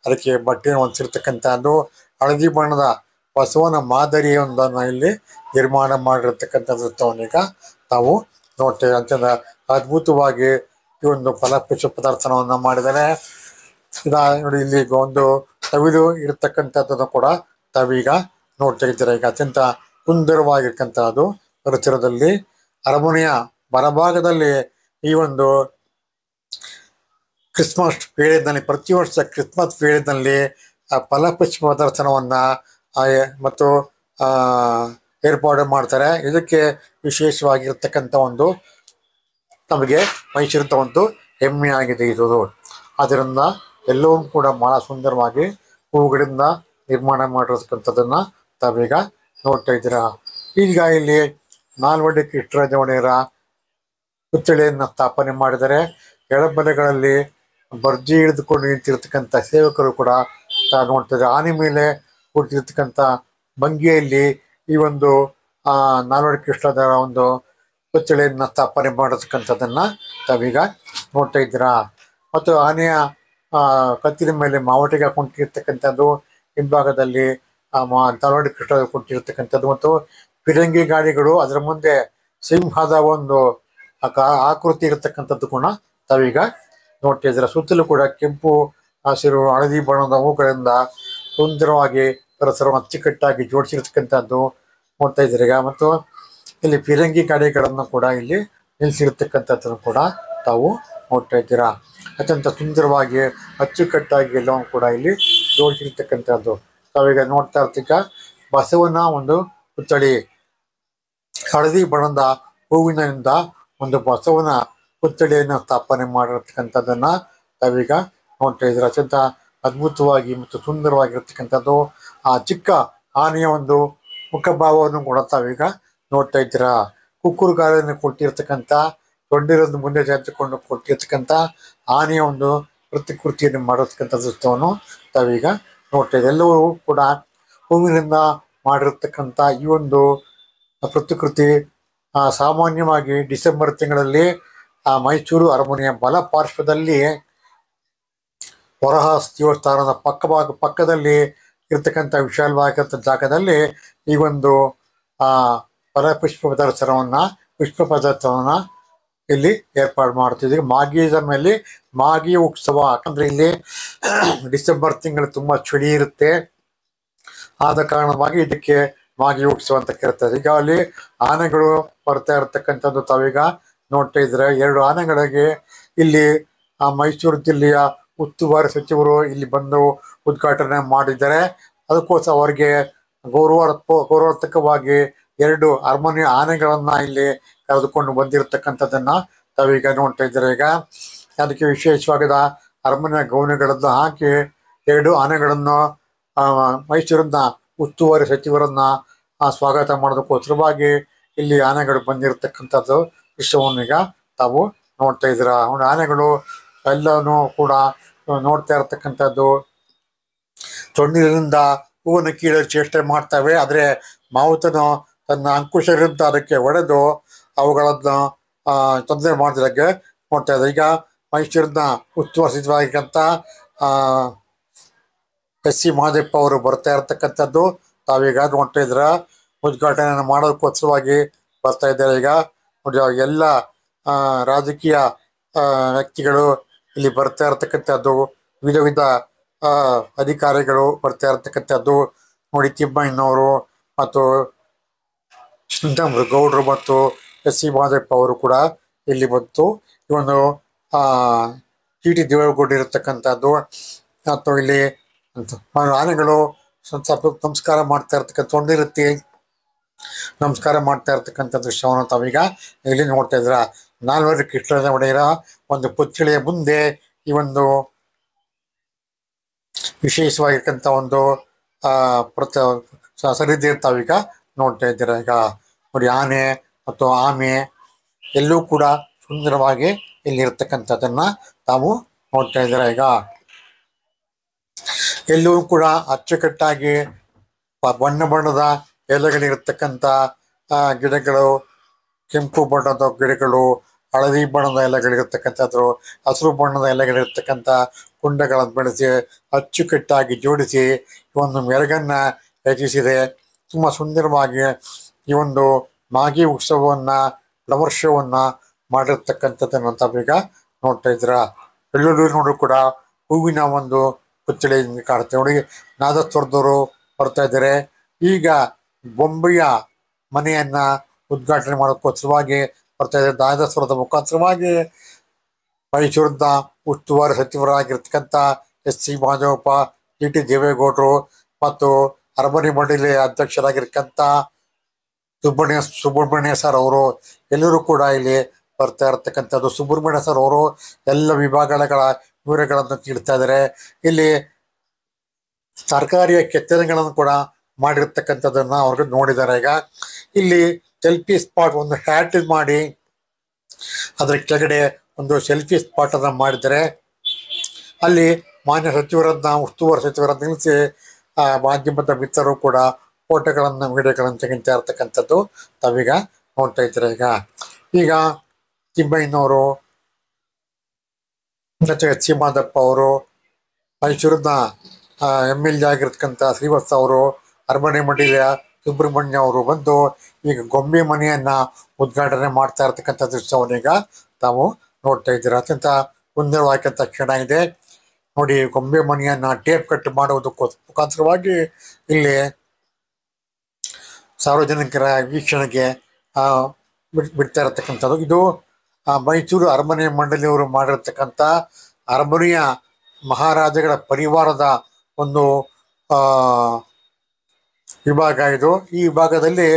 ಅದಕ್ಕೆ ಬಟ್ಟೆಯನ್ನು ಹೊಂದಿಸಿರ್ತಕ್ಕಂಥದ್ದು ಹಳದಿ ಬಣ್ಣದ ಬಸವನ ಮಾದರಿಯೊಂದನ್ನು ಇಲ್ಲಿ ನಿರ್ಮಾಣ ಮಾಡಿರ್ತಕ್ಕಂಥದ್ದನ್ನೀಗ ತಾವು ನೋಡ್ತಾ ಇದ್ದಾರೆ. ಅತ್ಯಂತ ಅದ್ಭುತವಾಗಿ ಈ ಒಂದು ಫಲಪುಷ್ಪ ಪ್ರದರ್ಶನವನ್ನು ಮಾಡಿದ್ದಾರೆ. ನೋಡಿ ಇಲ್ಲಿ ಒಂದು ತವಿಲು ಇರತಕ್ಕಂಥದ್ದನ್ನು ಕೂಡ ತಾವೀಗ ನೋಡ್ತಾ ಇದ್ದಾರೆ. ಈಗ ಅತ್ಯಂತ ಸುಂದರವಾಗಿರ್ತಕ್ಕಂಥದ್ದು ಪರಿಸರದಲ್ಲಿ ಅರಮನೆಯ ಬಲಭಾಗದಲ್ಲಿ ಈ ಒಂದು ಕ್ರಿಸ್ಮಸ್ ವೇಳೆಯಲ್ಲಿ ಪ್ರತಿ ವರ್ಷ ಕ್ರಿಸ್ಮಸ್ ವೇಳೆಯಲ್ಲಿ ಫಲಪುಷ್ಪ ಪ್ರದರ್ಶನವನ್ನು ಮತ್ತು ಏರ್ಪಾಡು ಮಾಡ್ತಾರೆ. ಇದಕ್ಕೆ ವಿಶೇಷವಾಗಿರ್ತಕ್ಕಂಥ ಒಂದು ನಮಗೆ ಮೈಸೂರಿನ ಒಂದು ಹೆಮ್ಮೆ ಆಗಿದೆ ಇದು. ಆದ್ದರಿಂದ ಎಲ್ಲವೂ ಕೂಡ ಬಹಳ ಸುಂದರವಾಗಿ ಹೂಗಳಿಂದ ನಿರ್ಮಾಣ ಮಾಡಿರ್ತಕ್ಕಂಥದ್ದನ್ನು ತಾವೀಗ ನೋಡ್ತಾ ಇದ್ದೀರಾ. ಈಗ ಇಲ್ಲಿ ನಾಲ್ವಡಿ ಕೃಷ್ಣರಾಜ ಒಡೆಯರ ಪುತ್ಥಳಿಯನ್ನು ಸ್ಥಾಪನೆ ಮಾಡಿದರೆ ಎಡಬಲೆಗಳಲ್ಲಿ ಬರ್ಜಿ ಹಿಡಿದುಕೊಂಡು ನಿಂತಿರ್ತಕ್ಕಂಥ ಸೇವಕರು ಕೂಡ ನೋಡ್ತಾ ಇದ್ದಾರೆ. ಆನೆ ಮೇಲೆ ಕೂತಿರ್ತಕ್ಕಂಥ ಭಂಗಿಯಲ್ಲಿ ಈ ಒಂದು ನಾಲ್ವಡಿ ಕೃಷ್ಣರಾಜರ ಒಂದು ಪುತ್ಥಳಿಯನ್ನು ಸ್ಥಾಪನೆ ಮಾಡಿರ್ತಕ್ಕಂಥದ್ದನ್ನ ತಾವೀಗ ನೋಡ್ತಾ ಇದ್ದೀರಾ. ಮತ್ತು ಆನೆಯ ಕತ್ತಿನ ಮೇಲೆ ಮಾವಟಿಗೆ ಕುಂತಿರ್ತಕ್ಕಂಥದ್ದು, ಹಿಂಭಾಗದಲ್ಲಿ ನಾಲ್ವಡಿ ಕೃಷ್ಣರಾಜ ಕುಂತಿರ್ತಕ್ಕಂಥದ್ದು, ಮತ್ತು ಫಿರಂಗಿ ಗಾಡಿಗಳು ಅದರ ಮುಂದೆ ಸಿಂಹದ ಒಂದು ಆಕೃತಿ ಇರತಕ್ಕಂಥದ್ದು ಕೂಡ ತಾವೀಗ ನೋಡ್ತಾ ಇದ್ದೀರಾ. ಸುತ್ತಲೂ ಕೂಡ ಕೆಂಪು, ಹಸಿರು, ಹಳದಿ ಬಣ್ಣದ ಹೂಗಳಿಂದ ಸುಂದರವಾಗಿ ಪರಿಸರವನ್ನು ಅಚ್ಚುಕಟ್ಟಾಗಿ ಜೋಡಿಸಿರ್ತಕ್ಕಂಥದ್ದು ನೋಡ್ತಾ ಇದ್ದೀರಿ. ಈಗ ಮತ್ತು ಇಲ್ಲಿ ಫಿರಂಗಿ ಗಾಡಿಗಳನ್ನು ಕೂಡ ಇಲ್ಲಿ ನಿಲ್ಲಿಸಿರ್ತಕ್ಕಂಥದ್ದನ್ನು ಕೂಡ ತಾವು ನೋಡ್ತಾ ಇದ್ದೀರಾ. ಅತ್ಯಂತ ಸುಂದರವಾಗಿ ಅಚ್ಚುಕಟ್ಟಾಗಿ ಎಲ್ಲವೂ ಕೂಡ ಇಲ್ಲಿ ಜೋಡಿಸಿರ್ತಕ್ಕಂಥದ್ದು ತಾವೀಗ ನೋಡ್ತಾ ಇರ್ತೀಗ. ಬಸವನ ಒಂದು ಪುತ್ಥಳಿ ಹಳದಿ ಬಣ್ಣದ ಹೂವಿನಿಂದ ಒಂದು ಬಸವನ ಪುತ್ಥಳಿಯನ್ನು ಸ್ಥಾಪನೆ ಮಾಡಿರ್ತಕ್ಕಂಥದ್ದನ್ನ ತಾವೀಗ ನೋಡ್ತಾ ಇದ್ದೀರಾ. ಅತ್ಯಂತ ಅದ್ಭುತವಾಗಿ ಮತ್ತು ಸುಂದರವಾಗಿರ್ತಕ್ಕಂಥದ್ದು ಆ ಚಿಕ್ಕ ಆನೆಯ ಒಂದು ಮುಖಭಾವವನ್ನು ಕೂಡ ತಾವೀಗ ನೋಡ್ತಾ ಇದ್ದೀರಾ. ಕುಕ್ಕುರು ಕಾಲನ್ನು ಕೊಟ್ಟಿರ್ತಕ್ಕಂಥ ತೊಂಡಿರನ್ನು ಮುಂದೆ ಜಾತಿಕೊಂಡು ಕೊಟ್ಟಿರ್ತಕ್ಕಂಥ ಆನೆಯ ಒಂದು ಪ್ರತಿಕೃತಿಯನ್ನು ಮಾಡಿರ್ತಕ್ಕಂಥ ದೃಶ್ಯವನ್ನು ತಾವೀಗ ನೋಡ್ತಾ ಇದ್ದೀವಿ. ಎಲ್ಲವೂ ಕೂಡ ಹೂವಿನಿಂದ ಮಾಡಿರ್ತಕ್ಕಂಥ ಈ ಒಂದು ಪ್ರತಿಕೃತಿ ಸಾಮಾನ್ಯವಾಗಿ ಡಿಸೆಂಬರ್ ತಿಂಗಳಲ್ಲಿ ಮೈಸೂರು ಅರಮನೆಯ ಬಲ ಪಾರ್ಶ್ವದಲ್ಲಿ ಹೊರಹಾಸ್ ದೇವಸ್ಥಾನದ ಪಕ್ಕದಲ್ಲಿ ಇರ್ತಕ್ಕಂಥ ವಿಶಾಲವಾಗಿರ್ತಕ್ಕಂಥ ಜಾಗದಲ್ಲಿ ಈ ಒಂದು ಫಲಪುಷ್ಪ ಪ್ರದರ್ಶನವನ್ನು ಇಲ್ಲಿ ಏರ್ಪಾಡು ಮಾಡ್ತಿದ್ವಿ. ಮಾಘಿದ ಮೇಲೆ ಮಾಘಿ ಉತ್ಸವ, ಯಾಕಂದ್ರೆ ಇಲ್ಲಿ ಡಿಸೆಂಬರ್ ತಿಂಗಳು ತುಂಬಾ ಚಳಿ ಇರುತ್ತೆ, ಆದ ಕಾರಣವಾಗಿ ಇದಕ್ಕೆ ಮಾಘಿ ಉತ್ಸವ ಅಂತ ಕರೀತಾರೆ. ಈಗ ಅಲ್ಲಿ ಆನೆಗಳು ಬರ್ತಾ ಇರತಕ್ಕಂಥದ್ದು ತಾವೀಗ ನೋಡ್ತಾ ಇದ್ರೆ. 2 ಆನೆಗಳಿಗೆ ಇಲ್ಲಿ ಮೈಸೂರು ಜಿಲ್ಲೆಯ ಉಸ್ತುವಾರಿ ಇಲ್ಲಿ ಬಂದು ಉದ್ಘಾಟನೆ ಮಾಡಿದ್ದಾರೆ. ಅದಕ್ಕೋಸ್ಕರ ಅವರಿಗೆ ಗೌರವಾರ್ಥಕವಾಗಿ 2 ಅರಮನೆ ಆನೆಗಳನ್ನ ಇಲ್ಲಿ ಕರೆದುಕೊಂಡು ಬಂದಿರತಕ್ಕಂಥದ್ದನ್ನ ತಾವೀಗ ನೋಡ್ತಾ ಇದ್ದಾರೆ. ಈಗ ಅದಕ್ಕೆ ವಿಶೇಷವಾದ ಅರಮನೆ ಗೌನಗಳನ್ನು ಹಾಕಿ 2 ಆನೆಗಳನ್ನು ಮೈಸೂರಿನ ಉಸ್ತುವಾರಿ ಸಚಿವರನ್ನ ಸ್ವಾಗತ ಮಾಡೋದಕ್ಕೋಸ್ಕರವಾಗಿ ಇಲ್ಲಿ ಆನೆಗಳು ಬಂದಿರತಕ್ಕಂಥದ್ದು ವಿಷಯವನ್ನು ಈಗ ತಾವು ನೋಡ್ತಾ ಇದ್ದೀರಾ. ಆನೆಗಳು ಎಲ್ಲನೂ ಕೂಡ ನೋಡ್ತಾ ಇರತಕ್ಕಂಥದ್ದು ತೊಣ್ಣಿನಿಂದ ಹೂವನ್ನು ಕೀಳಲು ಚೇಷ್ಟೆ ಮಾಡ್ತವೆ. ಆದರೆ ಮಾವುತನು ತನ್ನ ಅಂಕುಶರಿಂದ ಅದಕ್ಕೆ ಹೊಡೆದು ಅವುಗಳನ್ನು ತೊಂದರೆ ಮಾಡಿದಾಗೆ ನೋಡ್ತಾ ಇದ್ದಾರೆ. ಈಗ ಮೈಸೂರಿನ ಉಸ್ತುವಾರಿಯಾಗಿರ್ತಕ್ಕಂಥ ಎಸ್.ಸಿ. ಮಹದೇವಪ್ಪ ಅವರು ಬರ್ತಾ ಇರತಕ್ಕಂಥದ್ದು ತಾವೀಗ ನೋಡ್ತಾ ಇದ್ರ. ಉದ್ಘಾಟನೆಯನ್ನು ಮಾಡೋದಕ್ಕೋಸ್ಕರವಾಗಿ ಬರ್ತಾ ಇದ್ದಾರೆ. ಈಗ ನೋಡಿ ಎಲ್ಲ ರಾಜಕೀಯ ವ್ಯಕ್ತಿಗಳು ಇಲ್ಲಿ ಬರ್ತಾ ಇರತಕ್ಕಂಥದ್ದು, ವಿಧ ವಿಧ ಅಧಿಕಾರಿಗಳು ಬರ್ತಾ ಇರತಕ್ಕಂಥದ್ದು ನೋಡಿ. ತಿಮ್ಮಯ್ಯನವರು ಮತ್ತು ಗೌಡ್ರು ಮತ್ತು ಎಸ್.ಸಿ. ಮಹದೇವಪ್ಪ ಅವರು ಕೂಡ ಇಲ್ಲಿ ಬಂತು. ಇವನು ಟಿ.ಟಿ. ದೇವೇಗೌಡ ಇರತಕ್ಕಂಥದ್ದು ಮತ್ತು ಇಲ್ಲಿ ಆನೆಗಳು ಸ್ವಲ್ಪ ನಮಸ್ಕಾರ ಮಾಡ್ತಾ ಇರ್ತಕ್ಕಂಥ ತೊಂದಿರುತ್ತಿ ನಮಸ್ಕಾರ ಮಾಡ್ತಾ ಇರ್ತಕ್ಕಂಥ ದೃಶ್ಯವನ್ನು ತಾವೀಗ ಇಲ್ಲಿ ನೋಡ್ತಾ ಇದ್ರ. ನಾಲ್ವರು ಕೃಷ್ಣರಾಜ ಒಡೆಯರ ಒಂದು ಪುತ್ಥಳಿಯ ಮುಂದೆ ಈ ಒಂದು ವಿಶೇಷವಾಗಿರ್ತಕ್ಕಂಥ ಒಂದು ಸರಿದಿ ತಾವೀಗ ನೋಡ್ತಾ ಇದ್ದೀರ. ಈಗ ನೋಡಿ ಆನೆ ಮತ್ತು ಆಮೆ ಎಲ್ಲೂ ಕೂಡ ಸುಂದರವಾಗಿ ಇಲ್ಲಿ ಇರ್ತಕ್ಕಂಥದ್ದನ್ನ ತಾವು ನೋಡ್ತಾ ಇದ್ದೀರ. ಈಗ ಎಲ್ಲೂ ಕೂಡ ಅಚ್ಚುಕಟ್ಟಾಗಿ ಬಣ್ಣ ಬಣ್ಣದ ಎಲೆಗಳಿರ್ತಕ್ಕಂಥ ಗಿಡಗಳು, ಕೆಂಪು ಬಣ್ಣದ ಗಿಡಗಳು, ಹಳದಿ ಬಣ್ಣದ ಎಲೆಗಳಿರ್ತಕ್ಕಂಥದ್ದು, ಹಸಿರು ಬಣ್ಣದ ಎಲೆಗಳಿರ್ತಕ್ಕಂಥ ಕುಂಡಗಳನ್ನು ಬೆಳೆಸಿ ಅಚ್ಚುಕಟ್ಟಾಗಿ ಜೋಡಿಸಿ ಈ ಒಂದು ಮೆರಗನ್ನ ರಚಿಸಿದೆ. ತುಂಬ ಸುಂದರವಾಗಿ ಈ ಒಂದು ಮಾಗಿ ಉತ್ಸವವನ್ನು, ಫ್ಲವರ್ ಶೋವನ್ನು ಮಾಡಿರ್ತಕ್ಕಂಥದ್ದನ್ನು ತಾವೀಗ ನೋಡ್ತಾ ಇದ್ದೀರ. ಎಲ್ಲರೂ ನೋಡ್ರು ಕೂಡ ಹೂವಿನ ಒಂದು ಪುತ್ಥಳಿ ಕಾಣುತ್ತೆ. ನೋಡಿ ನಾದಸ್ವರದವರು ಬರ್ತಾ ಇದ್ದಾರೆ. ಈಗ ಬೊಂಬೆಯ ಮನೆಯನ್ನ ಉದ್ಘಾಟನೆ ಮಾಡೋಕ್ಕೋಸ್ಕರವಾಗಿ ಬರ್ತಾ ಇದ್ದಾರೆ. ನಾದಸ್ವರದ ಮುಖಾಂತರವಾಗಿ ಮೈಸೂರಿನ ಉಸ್ತುವಾರಿ ಸಚಿವರಾಗಿರ್ತಕ್ಕಂಥ ಎಸ್.ಸಿ. ಮಹದೇವಪ್ಪ, ಟಿ.ಟಿ. ದೇವೇಗೌಡರು ಮತ್ತು ಅರಮನೆ ಮಂಡಳಿಯ ಅಧ್ಯಕ್ಷರಾಗಿರ್ತಕ್ಕಂಥ ಸುಬ್ರಹ್ಮಣ್ಯ ಸರ್ ಅವರು ಎಲ್ಲರೂ ಕೂಡ ಇಲ್ಲಿ ಬರ್ತಾ ಇರತಕ್ಕಂಥದ್ದು. ಸುಬ್ರಹ್ಮಣ್ಯ ಸರ್ ಅವರು ಎಲ್ಲ ವಿಭಾಗಗಳ ವಿವರಗಳನ್ನು ತಿಳಿಸ್ತಾ ಇದ್ದಾರೆ. ಇಲ್ಲಿ ಸರ್ಕಾರಿಯ ಕೆತ್ತನೆಗಳನ್ನು ಕೂಡ ಮಾಡಿರ್ತಕ್ಕಂಥದ್ದನ್ನ ಅವ್ರಿಗೆ ನೋಡಿದ್ದಾರೆ. ಈಗ ಇಲ್ಲಿ ಸೆಲ್ಫಿ ಸ್ಪಾಟ್ ಒಂದು ಹ್ಯಾಟ್ ಮಾಡಿ ಅದರ ಕೆಳಗಡೆ ಒಂದು ಸೆಲ್ಫಿ ಸ್ಪಾಟ್ ಅನ್ನ ಮಾಡಿದರೆ ಅಲ್ಲಿ ಮಾನ್ಯ ಸಚಿವರನ್ನ, ಉಸ್ತುವಾರಿ ಸಚಿವರನ್ನ ನಿಲ್ಲಿಸಿ ಮಾಧ್ಯಮದ ಮಿತ್ರರು ಕೂಡ ಫೋಟೋಗಳನ್ನು, ವಿಡಿಯೋಗಳನ್ನು ತೆಗಿತಾ ಇರ್ತಕ್ಕಂಥದ್ದು ತಾವೀಗ ನೋಡ್ತಾ ಇದ್ದಾರೆ. ಈಗ ತಿಮ್ಮಯ್ಯನವರು ಮತ್ತು ಎಸ್.ಸಿ. ಮಹದೇವಪ್ಪ ಅವರು, ಮೈಸೂರಿನ MLA ಆಗಿರ್ತಕ್ಕಂಥ ಶ್ರೀವತ್ಸ ಅವರು, ಅರಮನೆ ಮಂಡಳಿಯ ಸುಬ್ರಹ್ಮಣ್ಯ ಅವರು ಬಂದು ಈಗ ಗೊಂಬೆ ಮನೆಯನ್ನ ಉದ್ಘಾಟನೆ ಮಾಡ್ತಾ ಇರ್ತಕ್ಕಂಥ ದೃಶ್ಯವನ್ನೀಗ ತಾವು ನೋಡ್ತಾ ಇದ್ದೀರಾ. ಅತ್ಯಂತ ಸುಂದರವಾಗಿರ್ತಕ್ಕಂಥ ಕ್ಷಣ ಇದೆ ನೋಡಿ. ಗೊಂಬೆ ಮನೆಯನ್ನ ಟೇಪ್ ಕಟ್ ಮುಖಾಂತರವಾಗಿ ಇಲ್ಲಿ ಸಾರ್ವಜನಿಕರ ವೀಕ್ಷಣೆಗೆ ಬಿಡ್ತಾ ಇರತಕ್ಕಂಥದ್ದು. ಇದು ಮೈಸೂರು ಅರಮನೆ ಮಂಡಳಿಯವರು ಮಾಡಿರ್ತಕ್ಕಂಥ ಅರಮನೆಯ ಮಹಾರಾಜಗಳ ಪರಿವಾರದ ಒಂದು ವಿಭಾಗ ಇದು. ಈ ವಿಭಾಗದಲ್ಲಿ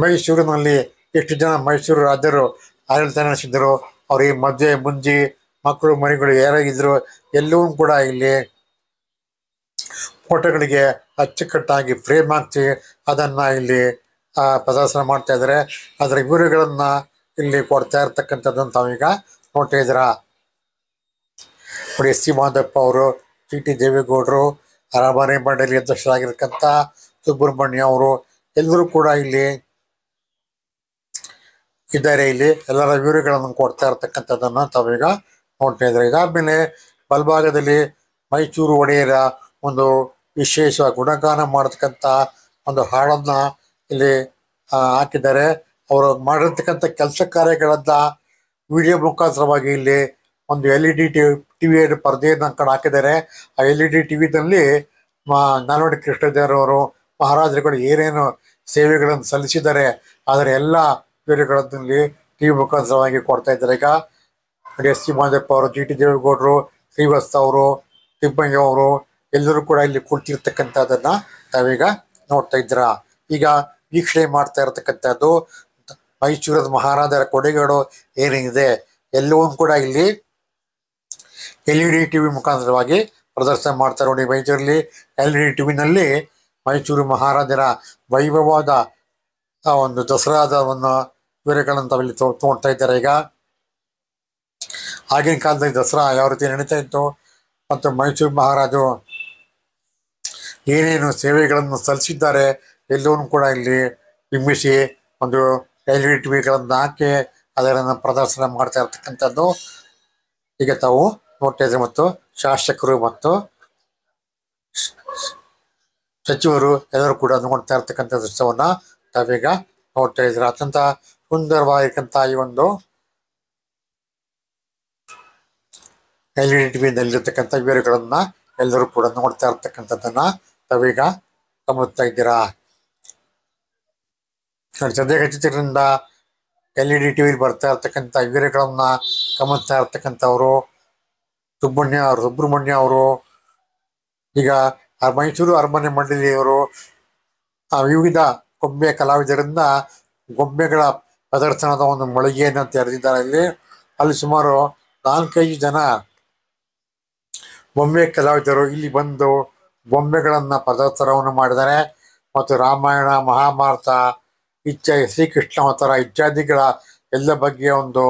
ಮೈಸೂರಿನಲ್ಲಿ ಎಷ್ಟು ಜನ ಮೈಸೂರು ರಾಜರು ಆಡಳಿತ ನಡೆಸಿದ್ರು, ಅವ್ರಿಗೆ ಮದುವೆ ಮುಂಜಿ ಮಕ್ಕಳು ಮರಿಗಳು ಯಾರಾಗಿದ್ರು ಎಲ್ಲವೂ ಕೂಡ ಇಲ್ಲಿ ಫೋಟೋಗಳಿಗೆ ಅಚ್ಚುಕಟ್ಟಾಗಿ ಫ್ರೇಮ್ ಹಾಕಿ ಅದನ್ನ ಇಲ್ಲಿ ಪ್ರದರ್ಶನ ಮಾಡ್ತಾ ಇದ್ದಾರೆ. ಅದರ ವಿವರಗಳನ್ನ ಇಲ್ಲಿ ಕೊಡ್ತಾ ಇರ್ತಕ್ಕಂಥದ್ದನ್ನು ತಾವೀಗ ನೋಡ್ತಾ ಇದ್ದೀರಾ. ನೋಡಿ ಎಸ್.ಸಿ. ಮಹದೇವಪ್ಪ ಅವರು, ಟಿ.ಟಿ. ದೇವೇಗೌಡರು, ಅರಮನೆ ಮಂಡಳಿ ಅಧ್ಯಕ್ಷರಾಗಿರ್ತಕ್ಕಂಥ ಸುಬ್ರಹ್ಮಣ್ಯ ಅವರು ಎಲ್ಲರೂ ಕೂಡ ಇಲ್ಲಿ ಇದ್ದಾರೆ. ಇಲ್ಲಿ ಎಲ್ಲರ ವಿವರಗಳನ್ನು ಕೊಡ್ತಾ ಇರ್ತಕ್ಕಂಥದ್ದನ್ನು ತಾವೀಗ ನೋಡ್ತಾ ಇದ್ದಾರೆ. ಇದಾದ್ಮೇಲೆ ಬಲಭಾಗದಲ್ಲಿ ಮೈಸೂರು ಒಡೆಯರ ಒಂದು ವಿಶೇಷ ಗುಣಗಾನ ಮಾಡತಕ್ಕಂಥ ಒಂದು ಹಾಡನ್ನ ಇಲ್ಲಿ ಹಾಕಿದ್ದಾರೆ. ಅವರು ಮಾಡಿರ್ತಕ್ಕಂಥ ಕೆಲಸ ಕಾರ್ಯಗಳನ್ನ ವಿಡಿಯೋ ಮುಖಾಂತರವಾಗಿ ಇಲ್ಲಿ ಒಂದು LED ಟಿವಿಯ ಪರದೆಯನ್ನು ಕಡೆ ಹಾಕಿದ್ದಾರೆ. ಆ LED ಟಿವಿನಲ್ಲಿ ನಾಲ್ವಡಿ ಕೃಷ್ಣದೇವರವರು ಮಹಾರಾಜರುಗಳು ಏನೇನು ಸೇವೆಗಳನ್ನು ಸಲ್ಲಿಸಿದ್ದಾರೆ ಅದರ ಎಲ್ಲ ವಿವರಗಳಲ್ಲಿ ಟಿವಿ ಮುಖಾಂತರವಾಗಿ ಕೊಡ್ತಾ ಇದ್ದಾರೆ. ಈಗ ಎಸ್.ಸಿ. ಮಹದೇವಪ್ಪ ಅವರು, ಟಿ.ಟಿ. ದೇವೇಗೌಡರು, ಶ್ರೀವತ್ಸ ಅವರು, ತಿಮ್ಮಯ್ಯ ಅವರು ಎಲ್ಲರೂ ಕೂಡ ಇಲ್ಲಿ ಕುಳಿತಿರ್ತಕ್ಕಂಥದ್ದನ್ನ ತಾವೀಗ ನೋಡ್ತಾ ಇದ್ದೀರ. ಈಗ ವೀಕ್ಷಣೆ ಮಾಡ್ತಾ ಇರತಕ್ಕಂಥದ್ದು ಮೈಸೂರದ ಮಹಾರಾಜರ ಕೊಡುಗೆಗಳು ಏನೇನಿದೆ ಎಲ್ಲವೂ ಕೂಡ ಇಲ್ಲಿ LED ಟಿವಿ ಮುಖಾಂತರವಾಗಿ ಪ್ರದರ್ಶನ ಮಾಡ್ತಾರೆ. ನೋಡಿ ಮೈಸೂರಲ್ಲಿ LED ಟಿವಿನಲ್ಲಿ ಮೈಸೂರು ಮಹಾರಾಜರ ವೈಭವವಾದ ಆ ಒಂದು ದಸರಾದ ಒಂದು ವಿವರಗಳನ್ನು ತಾವಿಲ್ಲಿ ನೋಡ್ತಾ ಇದ್ದಾರೆ. ಈಗ ಆಗಿನ ಕಾಲದಲ್ಲಿ ದಸರಾ ಯಾವ ರೀತಿ ನಡೀತಾ ಇತ್ತು ಮತ್ತು ಮೈಸೂರು ಮಹಾರಾಜರು ಏನೇನು ಸೇವೆಗಳನ್ನು ಸಲ್ಲಿಸಿದ್ದಾರೆ ಎಲ್ಲವನ್ನೂ ಕೂಡ ಇಲ್ಲಿ ಬಿಂಬಿಸಿ ಒಂದು LED ಹಾಕಿ ಅದನ್ನು ಪ್ರದರ್ಶನ ಮಾಡ್ತಾ ಇರ್ತಕ್ಕಂಥದ್ದು ಈಗ ತಾವು ನೋಡ್ತಾ ಇದ್ದಾರೆ. ಮತ್ತು ಶಾಸಕರು ಮತ್ತು ಸಚಿವರು ಎಲ್ಲರೂ ಕೂಡ ನೋಡ್ತಾ ಇರ್ತಕ್ಕಂಥ ದೃಶ್ಯವನ್ನ ತಾವೀಗ ನೋಡ್ತಾ ಇದ್ರೆ. ಅತ್ಯಂತ ಸುಂದರವಾಗಿರ್ತಕ್ಕಂಥ ಈ ಒಂದು LED ವಿವರಗಳನ್ನ ಎಲ್ಲರೂ ಕೂಡ ನೋಡ್ತಾ ಇರ್ತಕ್ಕಂಥದ್ದನ್ನ ತಾವೀಗ ಗಮನಿಸ್ತಾ ಇದ್ದೀರಾ. ಸದ್ಯ ಚಿತ್ರದಿಂದ LED ಬರ್ತಾ ಇರ್ತಕ್ಕಂಥ ವಿವರಗಳನ್ನ ಗಮನಿಸ್ತಾ ಇರ್ತಕ್ಕಂಥವ್ರು ಸುಬ್ರಹ್ಮಣ್ಯ ಅವರು. ಈಗ ಮೈಸೂರು ಅರಮನೆ ಮಂಡಳಿಯವರು ವಿವಿಧ ಗೊಂಬೆ ಕಲಾವಿದರಿಂದ ಗೊಂಬೆಗಳ ಪ್ರದರ್ಶನದ ಒಂದು ಮಳಿಗೆಯನ್ನು ತೆರೆದಿದ್ದಾರೆ. ಅಲ್ಲಿ ಸುಮಾರು 4-5 ಜನ ಬೊಂಬೆ ಕಲಾವಿದರು ಇಲ್ಲಿ ಬಂದು ಬೊಂಬೆಗಳನ್ನ ಪ್ರದರ್ಶನವನ್ನು ಮಾಡಿದ್ದಾರೆ. ಮತ್ತು ರಾಮಾಯಣ, ಮಹಾಭಾರತ, ಶ್ರೀಕೃಷ್ಣ ಅವತಾರ ಇತ್ಯಾದಿಗಳ ಎಲ್ಲ ಬಗೆಯ ಒಂದು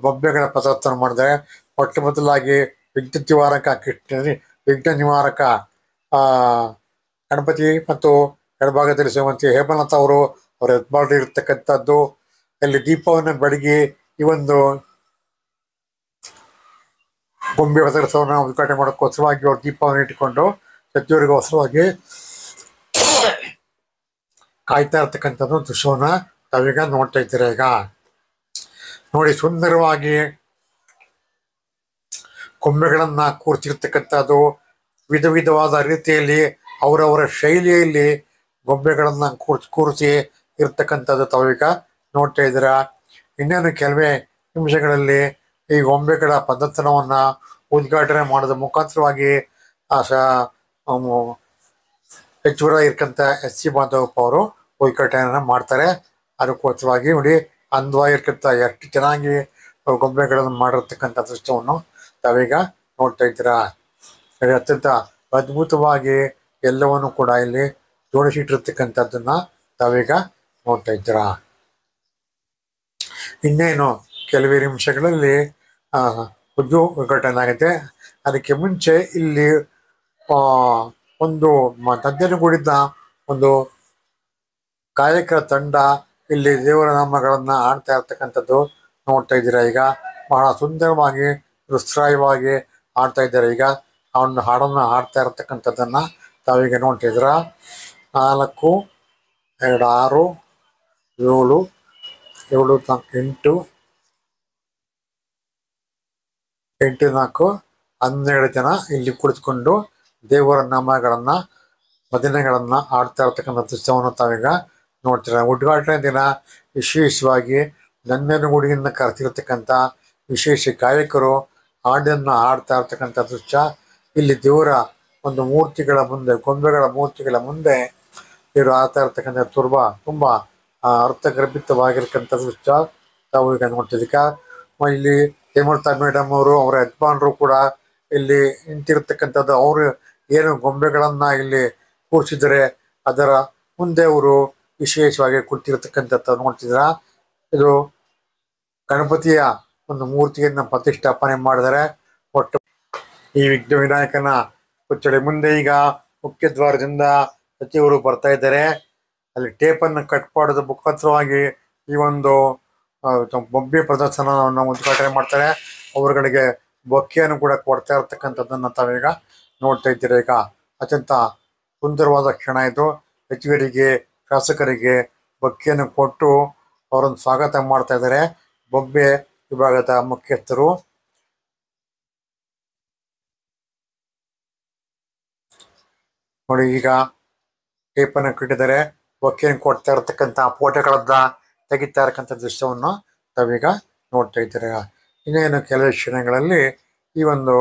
ಬೊಂಬೆಗಳ ಪ್ರದರ್ಶನ ಮಾಡಿದ್ದಾರೆ. ಮೊಟ್ಟ ಮೊದಲಾಗಿ ವಿಘ್ನ ನಿವಾರಕ ಗಣಪತಿ ಮತ್ತು ಎಡಭಾಗದಲ್ಲಿ ಶ್ರೀಮಂತಿ ಹೇಮಲತಾ ಅವರು ಅವರ ಯಜಮಾನರು ಇರ್ತಕ್ಕಂಥದ್ದು. ಅಲ್ಲಿ ದೀಪವನ್ನು ಬೆಳಗಿ ಈ ಒಂದು ಗೊಂಬೆ ಪ್ರದರ್ಶನವನ್ನು ಉದ್ಘಾಟನೆ ಮಾಡೋಕ್ಕೋಸ್ಕರವಾಗಿ ಅವರು ದೀಪವನ್ನು ಇಟ್ಟುಕೊಂಡು ಸಚಿವರಿಗೋಸ್ಕರವಾಗಿ ಕಾಯ್ತಾ ಇರ್ತಕ್ಕಂಥದ್ದು ದೃಶ್ಯವನ್ನ ತಾವೀಗ ನೋಡ್ತಾ ಇದ್ದೀರಾ. ಈಗ ನೋಡಿ, ಸುಂದರವಾಗಿ ಗೊಂಬೆಗಳನ್ನ ಕೂರಿಸಿರ್ತಕ್ಕಂಥದ್ದು ವಿಧ ವಿಧವಾದ ರೀತಿಯಲ್ಲಿ ಅವರವರ ಶೈಲಿಯಲ್ಲಿ ಗೊಂಬೆಗಳನ್ನ ಕೂರಿಸಿ ಇರ್ತಕ್ಕಂಥದ್ದು ತಾವೀಗ ನೋಡ್ತಾ ಇದ್ದೀರಾ. ಇನ್ನೇನು ಕೆಲವೇ ನಿಮಿಷಗಳಲ್ಲಿ ಈ ಗೊಂಬೆಗಳ ಪ್ರದರ್ಶನವನ್ನ ಉದ್ಘಾಟನೆ ಮಾಡೋದ್ರ ಮುಖಾಂತರವಾಗಿ ಸಚಿವರ ಇರ್ತಕ್ಕಂಥ SC ಮಾಧವಪ್ಪ ಅವರು ಉದ್ಘಾಟನೆಯನ್ನ ಮಾಡ್ತಾರೆ. ಅದಕ್ಕೋಸ್ಕರವಾಗಿ ನೋಡಿ, ಅಂದವಾಗಿರ್ತಕ್ಕಂಥ ಎಷ್ಟು ಚೆನ್ನಾಗಿ ಗೊಂಬೆಗಳನ್ನು ಮಾಡಿರ್ತಕ್ಕಂಥ ದೃಶ್ಯವನ್ನು ತಾವೀಗ ನೋಡ್ತಾ ಇದ್ದೀರಾ. ಅತ್ಯಂತ ಅದ್ಭುತವಾಗಿ ಎಲ್ಲವನ್ನು ಕೂಡ ಇಲ್ಲಿ ಜೋಡಿಸಿಟ್ಟಿರ್ತಕ್ಕಂಥದ್ದನ್ನ ತಾವೀಗ ನೋಡ್ತಾ ಇದ್ದೀರಾ. ಇನ್ನೇನು ಕೆಲವೇ ನಿಮಿಷಗಳಲ್ಲಿ ಉದ್ಘಾಟನೆ ಆಗುತ್ತೆ. ಅದಕ್ಕೆ ಮುಂಚೆ ಇಲ್ಲಿ ಒಂದು ನಂಜನಗೂಡಿನ ಒಂದು ಗಾಯಕರ ತಂಡ ಇಲ್ಲಿ ದೇವರ ನಾಮಗಳನ್ನ ಆಡ್ತಾ ಇರ್ತಕ್ಕಂಥದ್ದು ನೋಡ್ತಾ ಇದ್ದೀರಾ. ಈಗ ಬಹಳ ಸುಂದರವಾಗಿ ಉತ್ಸಾಹವಾಗಿ ಆಡ್ತಾ ಇದ್ದಾರೆ. ಈಗ ಆ ಒಂದು ಹಾಡನ್ನ ಹಾಡ್ತಾ ಇರ್ತಕ್ಕಂಥದ್ದನ್ನ ತಾವೀಗ ನೋಡ್ತಾ ಇದ್ದೀರಾ. 4, 2, 6, 7, 7, 8, 8, 4, 12 ಜನ ಇಲ್ಲಿ ಕುಳಿತುಕೊಂಡು ದೇವರ ನಾಮಗಳನ್ನ ಭಜನೆಗಳನ್ನ ಆಡ್ತಾ ಇರ್ತಕ್ಕಂಥ ದೃಶ್ಯವನ್ನು ತಾವೀಗ ನೋಡ್ತೀರ. ಉದ್ಘಾಟನೆ ದಿನ ವಿಶೇಷವಾಗಿ ನಂಜನಗೂಡಿನಿಂದ ಕರೆಸಿರ್ತಕ್ಕಂಥ ವಿಶೇಷ ಗಾಯಕರು ಹಾಡನ್ನ ಹಾಡ್ತಾ ಇರ್ತಕ್ಕಂಥ ದೃಶ್ಯ ಇಲ್ಲಿ ದೇವರ ಒಂದು ಮೂರ್ತಿಗಳ ಮುಂದೆ, ಗೊಂಬೆಗಳ ಮೂರ್ತಿಗಳ ಮುಂದೆ ಇವರು ಆಡ್ತಾ ಇರ್ತಕ್ಕಂಥ ತುಂಬಾ ಅರ್ಥಗರ್ಭಿತವಾಗಿರ್ತಕ್ಕಂಥ ದೃಶ್ಯ ತಾವು ಈಗ ನೋಡ್ತಿದ್ದಕ್ಕ. ಇಲ್ಲಿ ಹೇಮಲತಾ ಮೇಡಮ್ ಅವರು, ಅವರ ಯಜಮಾನರು ಕೂಡ ಇಲ್ಲಿ ನಿಂತಿರ್ತಕ್ಕಂಥದ್ದು. ಅವರು ಏನು ಗೊಂಬೆಗಳನ್ನ ಇಲ್ಲಿ ಕೂರಿಸಿದರೆ ಅದರ ಮುಂದೆ ಅವರು ವಿಶೇಷವಾಗಿ ಕೂತಿರ್ತಕ್ಕಂಥದ್ದು ನೋಡ್ತಿದ್ರ. ಇದು ಗಣಪತಿಯ ಒಂದು ಮೂರ್ತಿಯನ್ನ ಪ್ರತಿಷ್ಠಾಪನೆ ಮಾಡಿದರೆ. ಒಟ್ಟು ಈ ವಿಘ್ನ ವಿನಾಯಕನ ಪುತ್ಥಳಿ ಮುಂದೆ ಈಗ ಮುಖ್ಯ ದ್ವಾರದಿಂದ ಸಚಿವರು ಬರ್ತಾ ಇದ್ದಾರೆ. ಅಲ್ಲಿ ಟೇಪನ್ನು ಕಟ್ ಮಾಡೋದ ಮುಖಾಂತರವಾಗಿ ಈ ಒಂದು ಬೊಂಬೆ ಪ್ರದರ್ಶನವನ್ನು ಉದ್ಘಾಟನೆ ಮಾಡ್ತಾರೆ. ಅವರುಗಳಿಗೆ ಬೊಕ್ಕೆಯನ್ನು ಕೂಡ ಕೊಡ್ತಾ ಇರ್ತಕ್ಕಂಥದ್ದನ್ನು ತಾವೀಗ ನೋಡ್ತಾ ಇದ್ದೀರಾ. ಈಗ ಅತ್ಯಂತ ಸುಂದರವಾದ ಕ್ಷಣ ಇದು. ಸಚಿವರಿಗೆ, ಶಾಸಕರಿಗೆ ಬೊಕ್ಕೆಯನ್ನು ಕೊಟ್ಟು ಅವರನ್ನು ಸ್ವಾಗತ ಮಾಡ್ತಾ ಇದ್ದಾರೆ ಬೊಂಬೆ ವಿಭಾಗದ ಮುಖ್ಯಸ್ಥರು. ನೋಡಿ, ಈಗ ಟೇಪನ್ನು ಕಟ್ಟಿದ್ದಾರೆ, ಬೊಕ್ಕೆಯನ್ನು ಕೊಡ್ತಾ ಇರತಕ್ಕಂಥ ಫೋಟೋಗಳನ್ನ ತೆಗಿತಾ ಇರತಕ್ಕಂಥ ದೃಶ್ಯವನ್ನು ತಾವೀಗ ನೋಡ್ತಾ ಇದ್ದೀರಾ. ಇನ್ನೇನು ಕೆಲವೇ ಕ್ಷಣಗಳಲ್ಲಿ ಈ ಒಂದು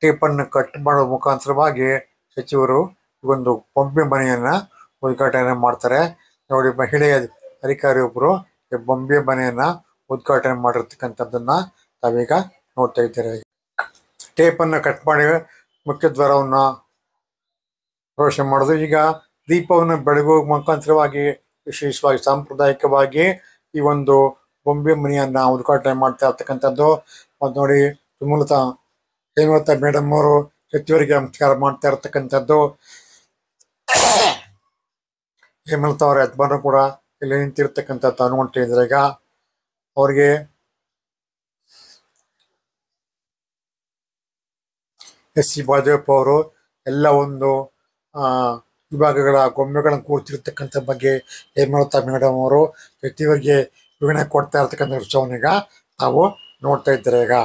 ಟೇಪನ್ನು ಕಟ್ ಮಾಡೋ ಮುಖಾಂತರವಾಗಿ ಸಚಿವರು ಈ ಒಂದು ಬೊಂಬೆ ಮನೆಯನ್ನ ಉದ್ಘಾಟನೆ ಮಾಡ್ತಾರೆ. ನೋಡಿ, ಮಹಿಳೆಯ ಅಧಿಕಾರಿಯೊಬ್ಬರು ಈ ಬೊಂಬೆ ಮನೆಯನ್ನ ಉದ್ಘಾಟನೆ ಮಾಡಿರ್ತಕ್ಕಂಥದ್ದನ್ನ ತಾವೀಗ ನೋಡ್ತಾ ಇದ್ದೀರಾ. ಟೇಪನ್ನು ಕಟ್ ಮಾಡಿ ಮುಖ್ಯ ದ್ವಾರವನ್ನು ಪ್ರವೇಶ ಮಾಡೋದು. ಈಗ ದೀಪವನ್ನು ಬೆಳಗುವ ಮುಖಾಂತರವಾಗಿ ವಿಶೇಷವಾಗಿ ಸಾಂಪ್ರದಾಯಿಕವಾಗಿ ಈ ಒಂದು ಗೊಂಬೆ ಮನೆಯನ್ನ ಉದ್ಘಾಟನೆ ಮಾಡ್ತಾ ಇರ್ತಕ್ಕಂಥದ್ದು. ಮತ್ತು ನೋಡಿ ಸುಮಲತಾ ಹೇಮಲತಾ ಮೇಡಮ್ ಅವರು ಸಚಿವರಿಗೆ ನಮಸ್ಕಾರ ಮಾಡ್ತಾ ಇರ್ತಕ್ಕಂಥದ್ದು. ಹೇಮಲತಾ ಅವರ ಯಜಮಾನರು ಕೂಡ ಇಲ್ಲಿ ನಿಂತಿರ್ತಕ್ಕಂಥದ್ದು ಅನ್ಕೊಂತ ಇದ್ರೆ ಈಗ ಅವ್ರಿಗೆ ಎಸ್ ಸಿ ಮಾದೇವಪ್ಪ ಅವರು ಎಲ್ಲ ಒಂದು ವಿಭಾಗಗಳ ಗೊಂಬೆಗಳನ್ನು ಕೂರ್ತಿರ್ತಕ್ಕಂಥ ಬಗ್ಗೆ ಹೇಮಲತಾ ಮೇಡಮ್ ಅವರು ಸಚಿವರಿಗೆ ವಿವರಣೆ ಕೊಡ್ತಾ ಇರ್ತಕ್ಕಂಥ ವಿಷಯವನ್ನೀಗ ನಾವು ನೋಡ್ತಾ ಇದ್ದಾರೆ. ಈಗ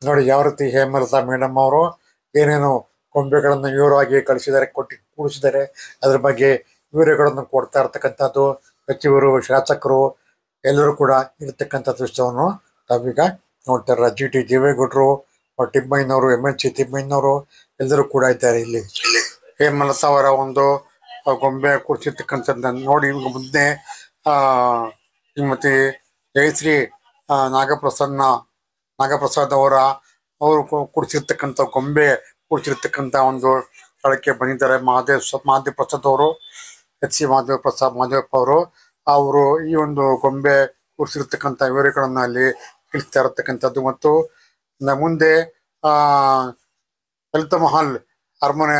ನೋಡಿ ಯಾವ ರೀತಿ ಹೇಮಲತಾ ಮೇಡಮ್ ಅವರು ಏನೇನು ಗೊಂಬೆಗಳನ್ನು ವಿವರವಾಗಿ ಕೂಡಿಸಿದ್ದಾರೆ ಅದ್ರ ಬಗ್ಗೆ ವಿವರಗಳನ್ನು ಕೊಡ್ತಾ ಇರ್ತಕ್ಕಂಥದ್ದು. ಸಚಿವರು ಶಾಸಕರು ಎಲ್ಲರೂ ಕೂಡ ಇರತಕ್ಕಂಥ ದೃಶ್ಯವನ್ನು ನಾವೀಗ ನೋಡ್ತಾರೆ. ಜಿ ಟಿ ದೇವೇಗೌಡರು, ತಿಮ್ಮಯ್ಯನವರು, MLC ತಿಮ್ಮಯ್ಯನವರು ಎಲ್ಲರೂ ಕೂಡ ಇದ್ದಾರೆ ಇಲ್ಲಿ. ಹೇಮಲತಾ ಅವರ ಒಂದು ಗೊಂಬೆ ಕೂರಿಸಿರ್ತಕ್ಕಂಥದ್ದನ್ನು ನೋಡಿ ಮುಂದೆ ಶ್ರೀಮತಿ ಜಯಶ್ರೀ ನಾಗಪ್ರಸಾದ್ ಅವರು ಕೂಡಿಸಿರ್ತಕ್ಕಂಥ ಗೊಂಬೆ ಕೂಡಿಸಿರ್ತಕ್ಕಂಥ ಒಂದು ಸ್ಥಳಕ್ಕೆ ಬಂದಿದ್ದಾರೆ. ಮಹಾದೇವ್ ಪ್ರಸಾದ್ ಅವರು, ಎಚ್ ಸಿ ಮಾದೇವಪ್ಪ ಅವರು ಈ ಒಂದು ಗೊಂಬೆ ಕೂರಿಸಿರ್ತಕ್ಕಂಥ ವಿವರಗಳನ್ನು ಅಲ್ಲಿ ತಿಳಿಸ್ತಾ ಇರತಕ್ಕಂಥದ್ದು. ಮತ್ತು ಮುಂದೆ ಲಲಿತ ಮಹಲ್ ಅರಮನೆ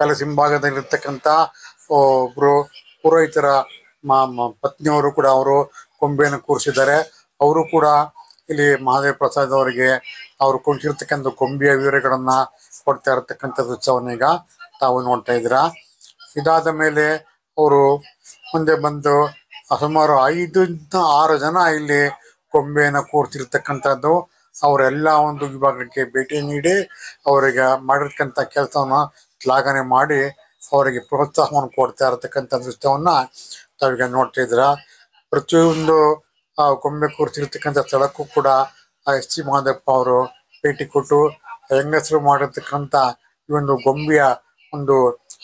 ಪ್ಯಾಲೇಸ್ ಹಿಂಭಾಗದಲ್ಲಿರ್ತಕ್ಕಂಥ ಒಬ್ರು ಪುರೋಹಿತರ ಪತ್ನಿಯವರು ಕೂಡ ಅವರು ಗೊಂಬೆಯನ್ನು ಕೂರಿಸಿದ್ದಾರೆ. ಅವರು ಕೂಡ ಇಲ್ಲಿ ಮಹಾದೇವ್ ಪ್ರಸಾದ್ ಅವರಿಗೆ ಅವರು ಕೂರಿಸಿರ್ತಕ್ಕಂಥ ಗೊಂಬೆಯ ವಿವರಗಳನ್ನ ಕೊಡ್ತಾ ಇರತಕ್ಕಂಥ ದೃಶ್ಯವನ್ನೀಗ ತಾವು ನೋಡ್ತಾ ಇದ್ದೀರಾ. ಇದಾದ ಮೇಲೆ ಅವರು ಮುಂದೆ ಬಂದು ಸುಮಾರು 5-6 ಜನ ಇಲ್ಲಿ ಗೊಂಬೆಯನ್ನು ಕೂರಿಸಿರ್ತಕ್ಕಂಥದ್ದು. ಅವರೆಲ್ಲ ಒಂದು ವಿಭಾಗಕ್ಕೆ ಭೇಟಿ ನೀಡಿ ಅವರಿಗೆ ಮಾಡಿರ್ತಕ್ಕಂಥ ಕೆಲಸವನ್ನ ಶ್ಲಾಘನೆ ಮಾಡಿ ಅವರಿಗೆ ಪ್ರೋತ್ಸಾಹವನ್ನು ಕೊಡ್ತಾ ಇರತಕ್ಕಂಥ ದೃಶ್ಯವನ್ನ ತಾವೀಗ ನೋಡ್ತಾ ಇದ್ದೀರಾ. ಪ್ರತಿಯೊಂದು ಗೊಂಬೆ ಕೂರಿಸಿರ್ತಕ್ಕಂಥ ಸ್ಥಳಕ್ಕೂ ಕೂಡ ಎಸ್ ಸಿ ಮಾದಪ್ಪ ಅವರು ಭೇಟಿ ಕೊಟ್ಟು ಹೆಂಗಸರು ಮಾಡಿರ್ತಕ್ಕಂಥ ಈ ಒಂದು ಗೊಂಬೆಯ ಒಂದು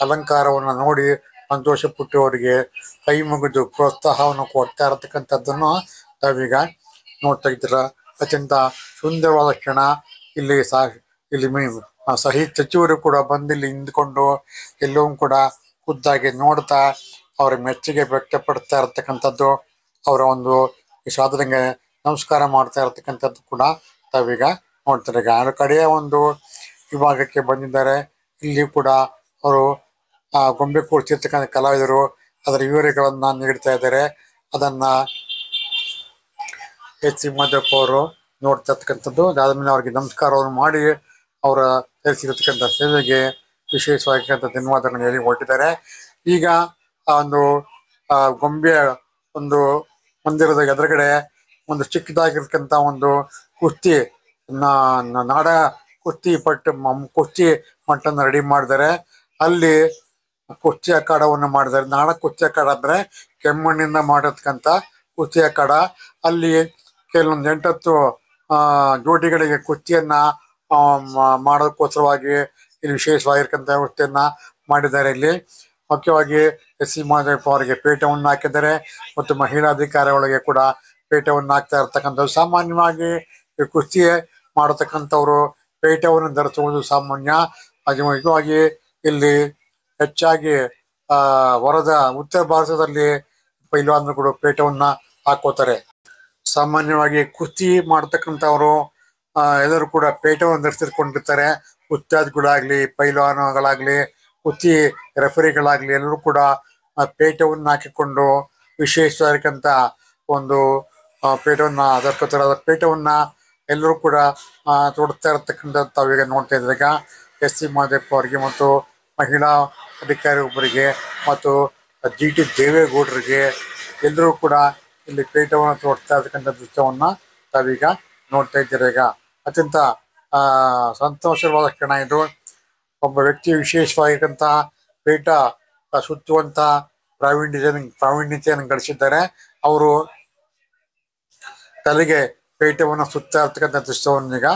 ಅಲಂಕಾರವನ್ನು ನೋಡಿ ಸಂತೋಷಪಟ್ಟು ಅವರಿಗೆ ಕೈ ಮುಗಿದು ಪ್ರೋತ್ಸಾಹವನ್ನು ಕೊಡ್ತಾ ಇರತಕ್ಕಂಥದ್ದನ್ನು ತಾವೀಗ ನೋಡ್ತಾ ಇದ್ದೀರಾ. ಅತ್ಯಂತ ಸುಂದರವಾದ ಕ್ಷಣ. ಇಲ್ಲಿ ಸಹಿ ಸಚಿವರು ಕೂಡ ಬಂದಿಲ್ಲಿ ನಿಂತ್ಕೊಂಡು ಎಲ್ಲವೂ ಕೂಡ ಖುದ್ದಾಗಿ ನೋಡ್ತಾ ಅವರ ಮೆಚ್ಚುಗೆ ವ್ಯಕ್ತಪಡ್ತಾ ಇರತಕ್ಕಂಥದ್ದು, ಅವರ ಒಂದು ಸಾಧನೆಗೆ ನಮಸ್ಕಾರ ಮಾಡ್ತಾ ಇರತಕ್ಕಂಥದ್ದು ಕೂಡ ತಾವೀಗ ನೋಡ್ತಾರೆ. ಈಗ ಕಡೆಯ ಒಂದು ವಿಭಾಗಕ್ಕೆ ಬಂದಿದ್ದಾರೆ. ಇಲ್ಲಿ ಕೂಡ ಅವರು ಗೊಂಬೆ ಕೂರಿಸಿರ್ತಕ್ಕಂಥ ಕಲಾವಿದರು ಅದರ ವಿವರಗಳನ್ನ ನೀಡ್ತಾ ಇದ್ದಾರೆ. ಅದನ್ನ ಎಚ್ ಸಿ ಮಾದೇವಪ್ಪ ಅವರು ನೋಡ್ತಾ ಇರ್ತಕ್ಕಂಥದ್ದು. ಅದಾದ್ಮೇಲೆ ಅವ್ರಿಗೆ ನಮಸ್ಕಾರವನ್ನು ಮಾಡಿ ಅವರ ಸಲ್ಲಿಸಿರ್ತಕ್ಕಂಥ ಸೇವೆಗೆ ವಿಶೇಷವಾಗಿರ್ತಕ್ಕಂಥ ಧನ್ಯವಾದಗಳನ್ನು ಹೇಳಿ ಹೊರಟಿದ್ದಾರೆ. ಈಗ ಆ ಒಂದು ಗೊಂಬೆಯ ಒಂದು ಮಂದಿರದ ಎದುರುಗಡೆ ಒಂದು ಚಿಕ್ಕದಾಗಿರ್ತಕ್ಕಂಥ ಒಂದು ಕುಸ್ತಿ ನಾಡ ಕುಸ್ತಿ ಮಟ್ಟನ್ನು ರೆಡಿ ಮಾಡಿದ್ದಾರೆ. ಅಲ್ಲಿ ಕುಸ್ತಿ ಅಖಾಡವನ್ನು ಮಾಡಿದ್ದಾರೆ. ನಾಡ ಕುಸ್ತಿ ಅಖಾಡ ಅಂದ್ರೆ ಕೆಮ್ಮಣ್ಣಿಂದ ಮಾಡಿರ್ತಕ್ಕಂಥ ಕುಸ್ತಿ ಅಖಾಡ. ಅಲ್ಲಿ ಕೆಲವೊಂದು 8-10 ಜೋಡಿಗಳಿಗೆ ಕುಸ್ತಿಯನ್ನ ಮಾಡೋದಕ್ಕೋಸ್ಕರವಾಗಿ ಇಲ್ಲಿ ವಿಶೇಷವಾಗಿರ್ತಕ್ಕಂಥ ವ್ಯವಸ್ಥೆಯನ್ನ ಮಾಡಿದ್ದಾರೆ. ಇಲ್ಲಿ ಮುಖ್ಯವಾಗಿ ಎಸ್ ಸಿ ಮಾದೇವಪ್ಪ ಅವರಿಗೆ ಪೇಟವನ್ನು ಹಾಕಿದ್ದಾರೆ ಮತ್ತು ಮಹಿಳಾ ಅಧಿಕಾರಿಗಳಿಗೆ ಕೂಡ ಪೇಟವನ್ನು ಹಾಕ್ತಾ ಇರ್ತಕ್ಕಂಥದ್ದು. ಸಾಮಾನ್ಯವಾಗಿ ಕುಸ್ತಿ ಮಾಡತಕ್ಕಂಥವ್ರು ಪೇಟವನ್ನು ಧರಿಸುವುದು ಸಾಮಾನ್ಯ. ನಿಜವಾಗಿ ಇಲ್ಲಿ ಹೆಚ್ಚಾಗಿ ಉತ್ತರ ಭಾರತದಲ್ಲಿ ಪೈಲ್ವಾನರು ಕೂಡ ಪೇಟವನ್ನ ಹಾಕೋತಾರೆ. ಸಾಮಾನ್ಯವಾಗಿ ಕುಸ್ತಿ ಮಾಡ್ತಕ್ಕಂಥವ್ರು ಎಲ್ಲರೂ ಕೂಡ ಪೇಟವನ್ನು ಧರಿಸಿಕೊಂಡಿರ್ತಾರೆ. ಕುಸ್ತಿಯಾದಿಗಳಾಗ್ಲಿ, ಪೈಲ್ವಾನಗಳಾಗ್ಲಿ, ಕುಸ್ತಿ ರೆಫರಿಗಳಾಗ್ಲಿ ಎಲ್ಲರೂ ಕೂಡ ಪೇಟವನ್ನು ಹಾಕಿಕೊಂಡು ವಿಶೇಷವಾಗಿರ್ತಕ್ಕಂಥ ಒಂದು ಪೇಟವನ್ನ ಧರಿಸ್ಕೊತಾರೆ. ಪೇಟವನ್ನ ಎಲ್ಲರೂ ಕೂಡ ತೊಡ್ತಾ ಇರತಕ್ಕಂಥದ್ದು ತಾವೀಗ ನೋಡ್ತಾ ಇದ್ದಾರೆ. ಈಗ ಎಸ್ ಸಿ ಮಾದೇವಪ್ಪ ಅವರಿಗೆ ಮತ್ತು ಮಹಿಳಾ ಅಧಿಕಾರಿ ಒಬ್ಬರಿಗೆ ಮತ್ತು ಜಿ ಟಿ ದೇವೇಗೌಡರಿಗೆ ಎಲ್ಲರೂ ಕೂಡ ಇಲ್ಲಿ ಪೇಟವನ್ನು ತೋಡ್ತಾ ಇರ್ತಕ್ಕಂಥ ದೃಶ್ಯವನ್ನ ತಾವೀಗ ನೋಡ್ತಾ ಇದ್ದೀರಾ. ಈಗ ಅತ್ಯಂತ ಸಂತೋಷವಾದ ಕ್ಷಣ ಇದು. ಒಬ್ಬ ವ್ಯಕ್ತಿ ವಿಶೇಷವಾಗಿರ್ತಕ್ಕಂಥ ಪೇಟ ಸುತ್ತುವಂತ ಪ್ರಾವೀಣ್ಯತೆಯನ್ನು ಗಳಿಸಿದ್ದಾರೆ. ಅವರು ತಲೆಗೆ ಪೇಟವನ್ನು ಸುತ್ತಾ ಇರ್ತಕ್ಕಂಥ ದೃಶ್ಯವನ್ನೀಗ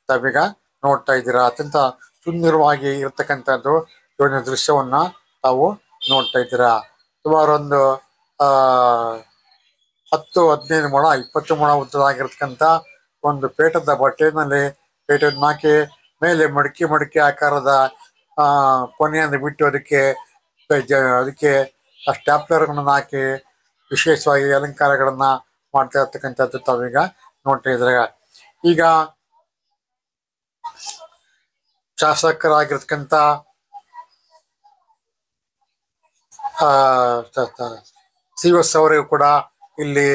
ತಾವೀಗ ನೋಡ್ತಾ ಇದ್ದೀರಾ. ಅತ್ಯಂತ ಸುಂದರವಾಗಿ ಇರ್ತಕ್ಕಂಥದ್ದು ಈ ಒಂದು ದೃಶ್ಯವನ್ನ ತಾವು ನೋಡ್ತಾ ಇದ್ದೀರಾ. ಸುಮಾರು ಒಂದು 10-15 ಮೊಳ 20 ಮೊಳ ಉದ್ದವಾಗಿರ್ತಕ್ಕಂಥ ಒಂದು ಪೇಟದ ಬಟ್ಟೆನಲ್ಲಿ ಪೇಟವನ್ನು ಹಾಕಿ ಮೇಲೆ ಮಡಕೆ ಆಕಾರದ ಕೊನೆಯನ್ನು ಬಿಟ್ಟು ಅದಕ್ಕೆ ಸ್ಟ್ಯಾಪ್ಲರ್ಗಳನ್ನು ಹಾಕಿ ವಿಶೇಷವಾಗಿ ಅಲಂಕಾರಗಳನ್ನ ಮಾಡ್ತಾ ಇರ್ತಕ್ಕಂಥದ್ದು ತಾವೀಗ ನೋಡ್ತಾ ಇದ್ರೆ. ಈಗ ಶಾಸಕರಾಗಿರ್ತಕ್ಕಂಥ ಶ್ರೀವತ್ಸ ಅವರಿಗೂ ಕೂಡ ಇಲ್ಲಿ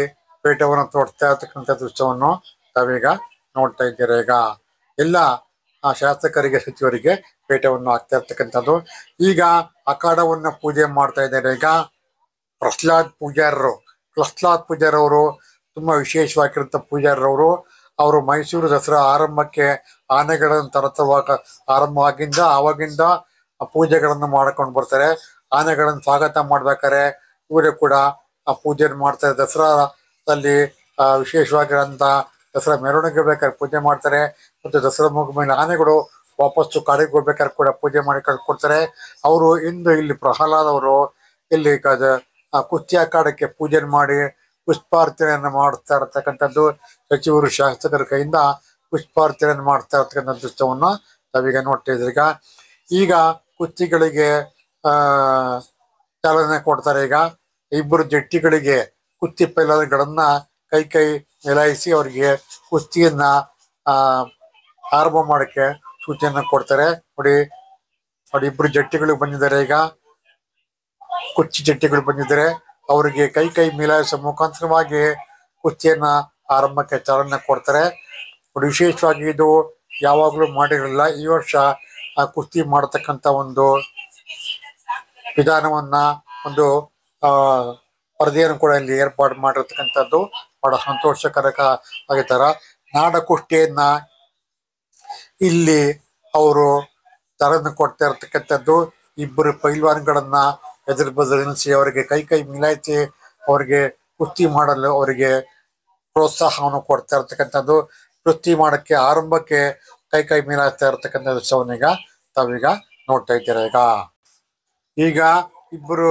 ಪೇಟವನ್ನು ತೋಡ್ತಾ ಇರ್ತಕ್ಕಂಥ ದೃಶ್ಯವನ್ನು ತಾವೀಗ ನೋಡ್ತಾ ಇದ್ದೀರಾ. ಈಗ ಎಲ್ಲ ಶಾಸಕರಿಗೆ ಸಚಿವರಿಗೆ ಪೇಟವನ್ನು ಹಾಕ್ತಾ ಇರ್ತಕ್ಕಂಥದ್ದು. ಈಗ ಅಖಾಡವನ್ನ ಪೂಜೆ ಮಾಡ್ತಾ ಇದ್ದಾರೆ. ಈಗ ಪ್ರಹ್ಲಾದ್ ಪೂಜಾರವರು ತುಂಬಾ ವಿಶೇಷವಾಗಿರುವಂತ ಪೂಜಾರವರು. ಅವರು ಮೈಸೂರು ದಸರಾ ಆರಂಭಕ್ಕೆ ಆನೆಗಳನ್ನು ತರತುವಾಗ ಆವಾಗಿಂದ ಪೂಜೆಗಳನ್ನು ಮಾಡ್ಕೊಂಡು ಬರ್ತಾರೆ. ಆನೆಗಳನ್ನು ಸ್ವಾಗತ ಮಾಡ್ಬೇಕಾರೆ ಇವರೇ ಕೂಡ ಪೂಜೆ ಮಾಡ್ತಾರೆ. ದಸರಾದಲ್ಲಿ ವಿಶೇಷವಾಗಿರೋಂಥ ದಸರಾ ಮೆರವಣಿಗೆ ಬೇಕಾದ್ರೆ ಪೂಜೆ ಮಾಡ್ತಾರೆ. ಮತ್ತು ದಸರಾ ಮುಗಿದ ಮೇಲೆ ಆನೆಗಳು ವಾಪಸ್ಸು ಕಾಡಿಗೆ ಹೋಗ್ಬೇಕಾದ್ರೆ ಕೂಡ ಪೂಜೆ ಮಾಡಿ ಕಳ್ಕೊಡ್ತಾರೆ. ಅವರು ಇಂದು ಇಲ್ಲಿ ಪ್ರಹ್ಲಾದ್ ಅವರು ಇಲ್ಲಿ ಕುಸ್ತಿ ಅಖಾಡಕ್ಕೆ ಪೂಜೆ ಮಾಡಿ ಪುಷ್ಪಾರ್ಚನೆಯನ್ನು ಮಾಡ್ತಾ ಇರ್ತಕ್ಕಂಥದ್ದು. ಸಚಿವರು ಶಾಸಕರ ಕೈಯಿಂದ ಪುಷ್ಪಾರ್ಚನೆಯನ್ನು ಮಾಡ್ತಾ ಇರ್ತಕ್ಕಂಥ ದೃಶ್ಯವನ್ನು ನಾವೀಗ ನೋಡ್ತಾ ಇದ್ದೀವಿ. ಈಗ ಕುಸ್ತಿಗಳಿಗೆ ಚಾಲನೆ ಕೊಡ್ತಾರೆ. ಈಗ ಇಬ್ಬರು ಜಟ್ಟಿಗಳಿಗೆ ಕುಸ್ತಿ ಪೈಲನ್ಗಳನ್ನ ಕೈ ಮಿಲಾಯಿಸಿ ಅವರಿಗೆ ಕುಸ್ತಿಯನ್ನ ಆರಂಭ ಮಾಡಕ್ಕೆ ಸೂಚನೆ ಕೊಡ್ತಾರೆ. ನೋಡಿ ಇಬ್ಬರು ಜಟ್ಟಿಗಳು ಬಂದಿದ್ದಾರೆ. ಈಗ ಕುಸ್ತಿ ಜಟ್ಟಿಗಳು ಬಂದಿದ್ದಾರೆ. ಅವರಿಗೆ ಕೈ ಮಿಲಾಯಿಸುವ ಮುಖಾಂತರವಾಗಿ ಕುಸ್ತಿಯನ್ನ ಆರಂಭಕ್ಕೆ ಚಾಲನೆ ಕೊಡ್ತಾರೆ. ನೋಡಿ, ವಿಶೇಷವಾಗಿ ಇದು ಯಾವಾಗಲೂ ಮಾಡಿರಲಿಲ್ಲ. ಈ ವರ್ಷ ಕುಸ್ತಿ ಮಾಡತಕ್ಕಂಥ ಒಂದು ವಿಧಾನವನ್ನ ಒಂದು ವರದಿಯನ್ನು ಕೂಡ ಇಲ್ಲಿ ಏರ್ಪಾಡು ಮಾಡಿರ್ತಕ್ಕಂಥದ್ದು ಬಹಳ ಸಂತೋಷಕರಕ ಆಗಿರ್ತಾರ. ನಾಡ ಕುಸ್ತಿಯನ್ನ ಇಲ್ಲಿ ಅವರು ತರನ್ನು ಕೊಡ್ತಾ ಇರ್ತಕ್ಕಂಥದ್ದು. ಇಬ್ಬರು ಪೈಲ್ವಾನ್ಗಳನ್ನ ಎದುರು ಬದುರು ನಿಲ್ಲಿಸಿ ಅವರಿಗೆ ಕೈ ಮಿಲಾಯಿಸಿ ಅವರಿಗೆ ಕುಸ್ತಿ ಮಾಡಲು ಅವರಿಗೆ ಪ್ರೋತ್ಸಾಹವನ್ನು ಕೊಡ್ತಾ ಇರ್ತಕ್ಕಂಥದ್ದು. ಕುಸ್ತಿ ಮಾಡಕ್ಕೆ ಆರಂಭಕ್ಕೆ ಕೈ ಮಿಲಾಯಿಸ್ತಾ ಇರ್ತಕ್ಕಂಥ ದೃಶ್ಯವನ್ನೀಗ ತಾವೀಗ ನೋಡ್ತಾ ಇದ್ದೀರಾ. ಈಗ ಇಬ್ಬರು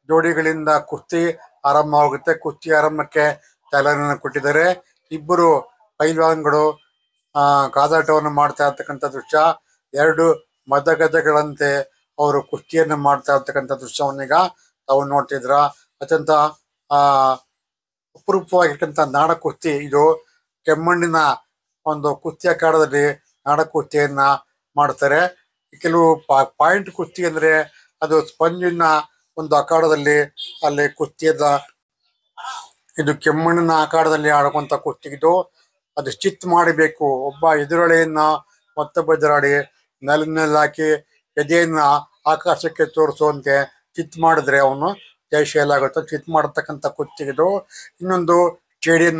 ಜೋಡಿಗಳಿಂದ ಕುಸ್ತಿ ಆರಂಭವಾಗುತ್ತೆ. ಕುಸ್ತಿ ಆರಂಭಕ್ಕೆ ಚಾಲನೆಯನ್ನು ಕೊಟ್ಟಿದ್ದಾರೆ. ಇಬ್ಬರು ಪೈಲ್ವಾನ್ಗಳು ಕಾದಾಟವನ್ನು ಮಾಡ್ತಾ ಇರ್ತಕ್ಕಂಥ ದೃಶ್ಯ. ಎರಡು ಮದಗಜಗಳಂತೆ ಅವರು ಕುಸ್ತಿಯನ್ನು ಮಾಡ್ತಾ ಇರ್ತಕ್ಕಂಥ ದೃಶ್ಯವನ್ನೀಗ ತಾವು ನೋಡ್ತಿದ್ರ. ಅತ್ಯಂತ ಅಪರೂಪವಾಗಿರ್ತಕ್ಕಂಥ ನಾಡ ಕುಸ್ತಿ ಇದು. ಕೆಮ್ಮಣ್ಣಿನ ಒಂದು ಕುಸ್ತಿ ಅಖಾಡದಲ್ಲಿ ನಾಡ ಕುಸ್ತಿಯನ್ನ ಮಾಡ್ತಾರೆ. ಕೆಲವು ಪಾಯಿಂಟ್ ಕುಸ್ತಿ ಅಂದ್ರೆ ಅದು ಸ್ಪಂಜಿನ ಒಂದು ಅಖಾಡದಲ್ಲಿ ಅಲ್ಲಿ ಕುಸ್ತಿಯದ ಇದು ಕೆಮ್ಮಣ್ಣಿನ ಅಖಾಡದಲ್ಲಿ ಆಡುವಂತ ಕುಸ್ತಿ ಇದು. ಅದು ಚಿತ್ ಮಾಡಬೇಕು. ಒಬ್ಬ ಎದುರಾಳಿಯನ್ನ ಮತ್ತೊಬ್ಬ ಎದುರಾಳಿ ನೆಲದಲ್ಲಿ ಹಾಕಿ ಎದೆಯನ್ನ ಆಕಾಶಕ್ಕೆ ತೋರಿಸುವಂತೆ ಚಿತ್ ಮಾಡಿದ್ರೆ ಅವನು ಜಯಶೀಲ ಆಗುತ್ತೆ. ಚಿತ್ ಮಾಡತಕ್ಕಂಥ ಕುಸ್ತಿ ಇದು. ಇನ್ನೊಂದು ಸ್ಟೇಡಿಯಂ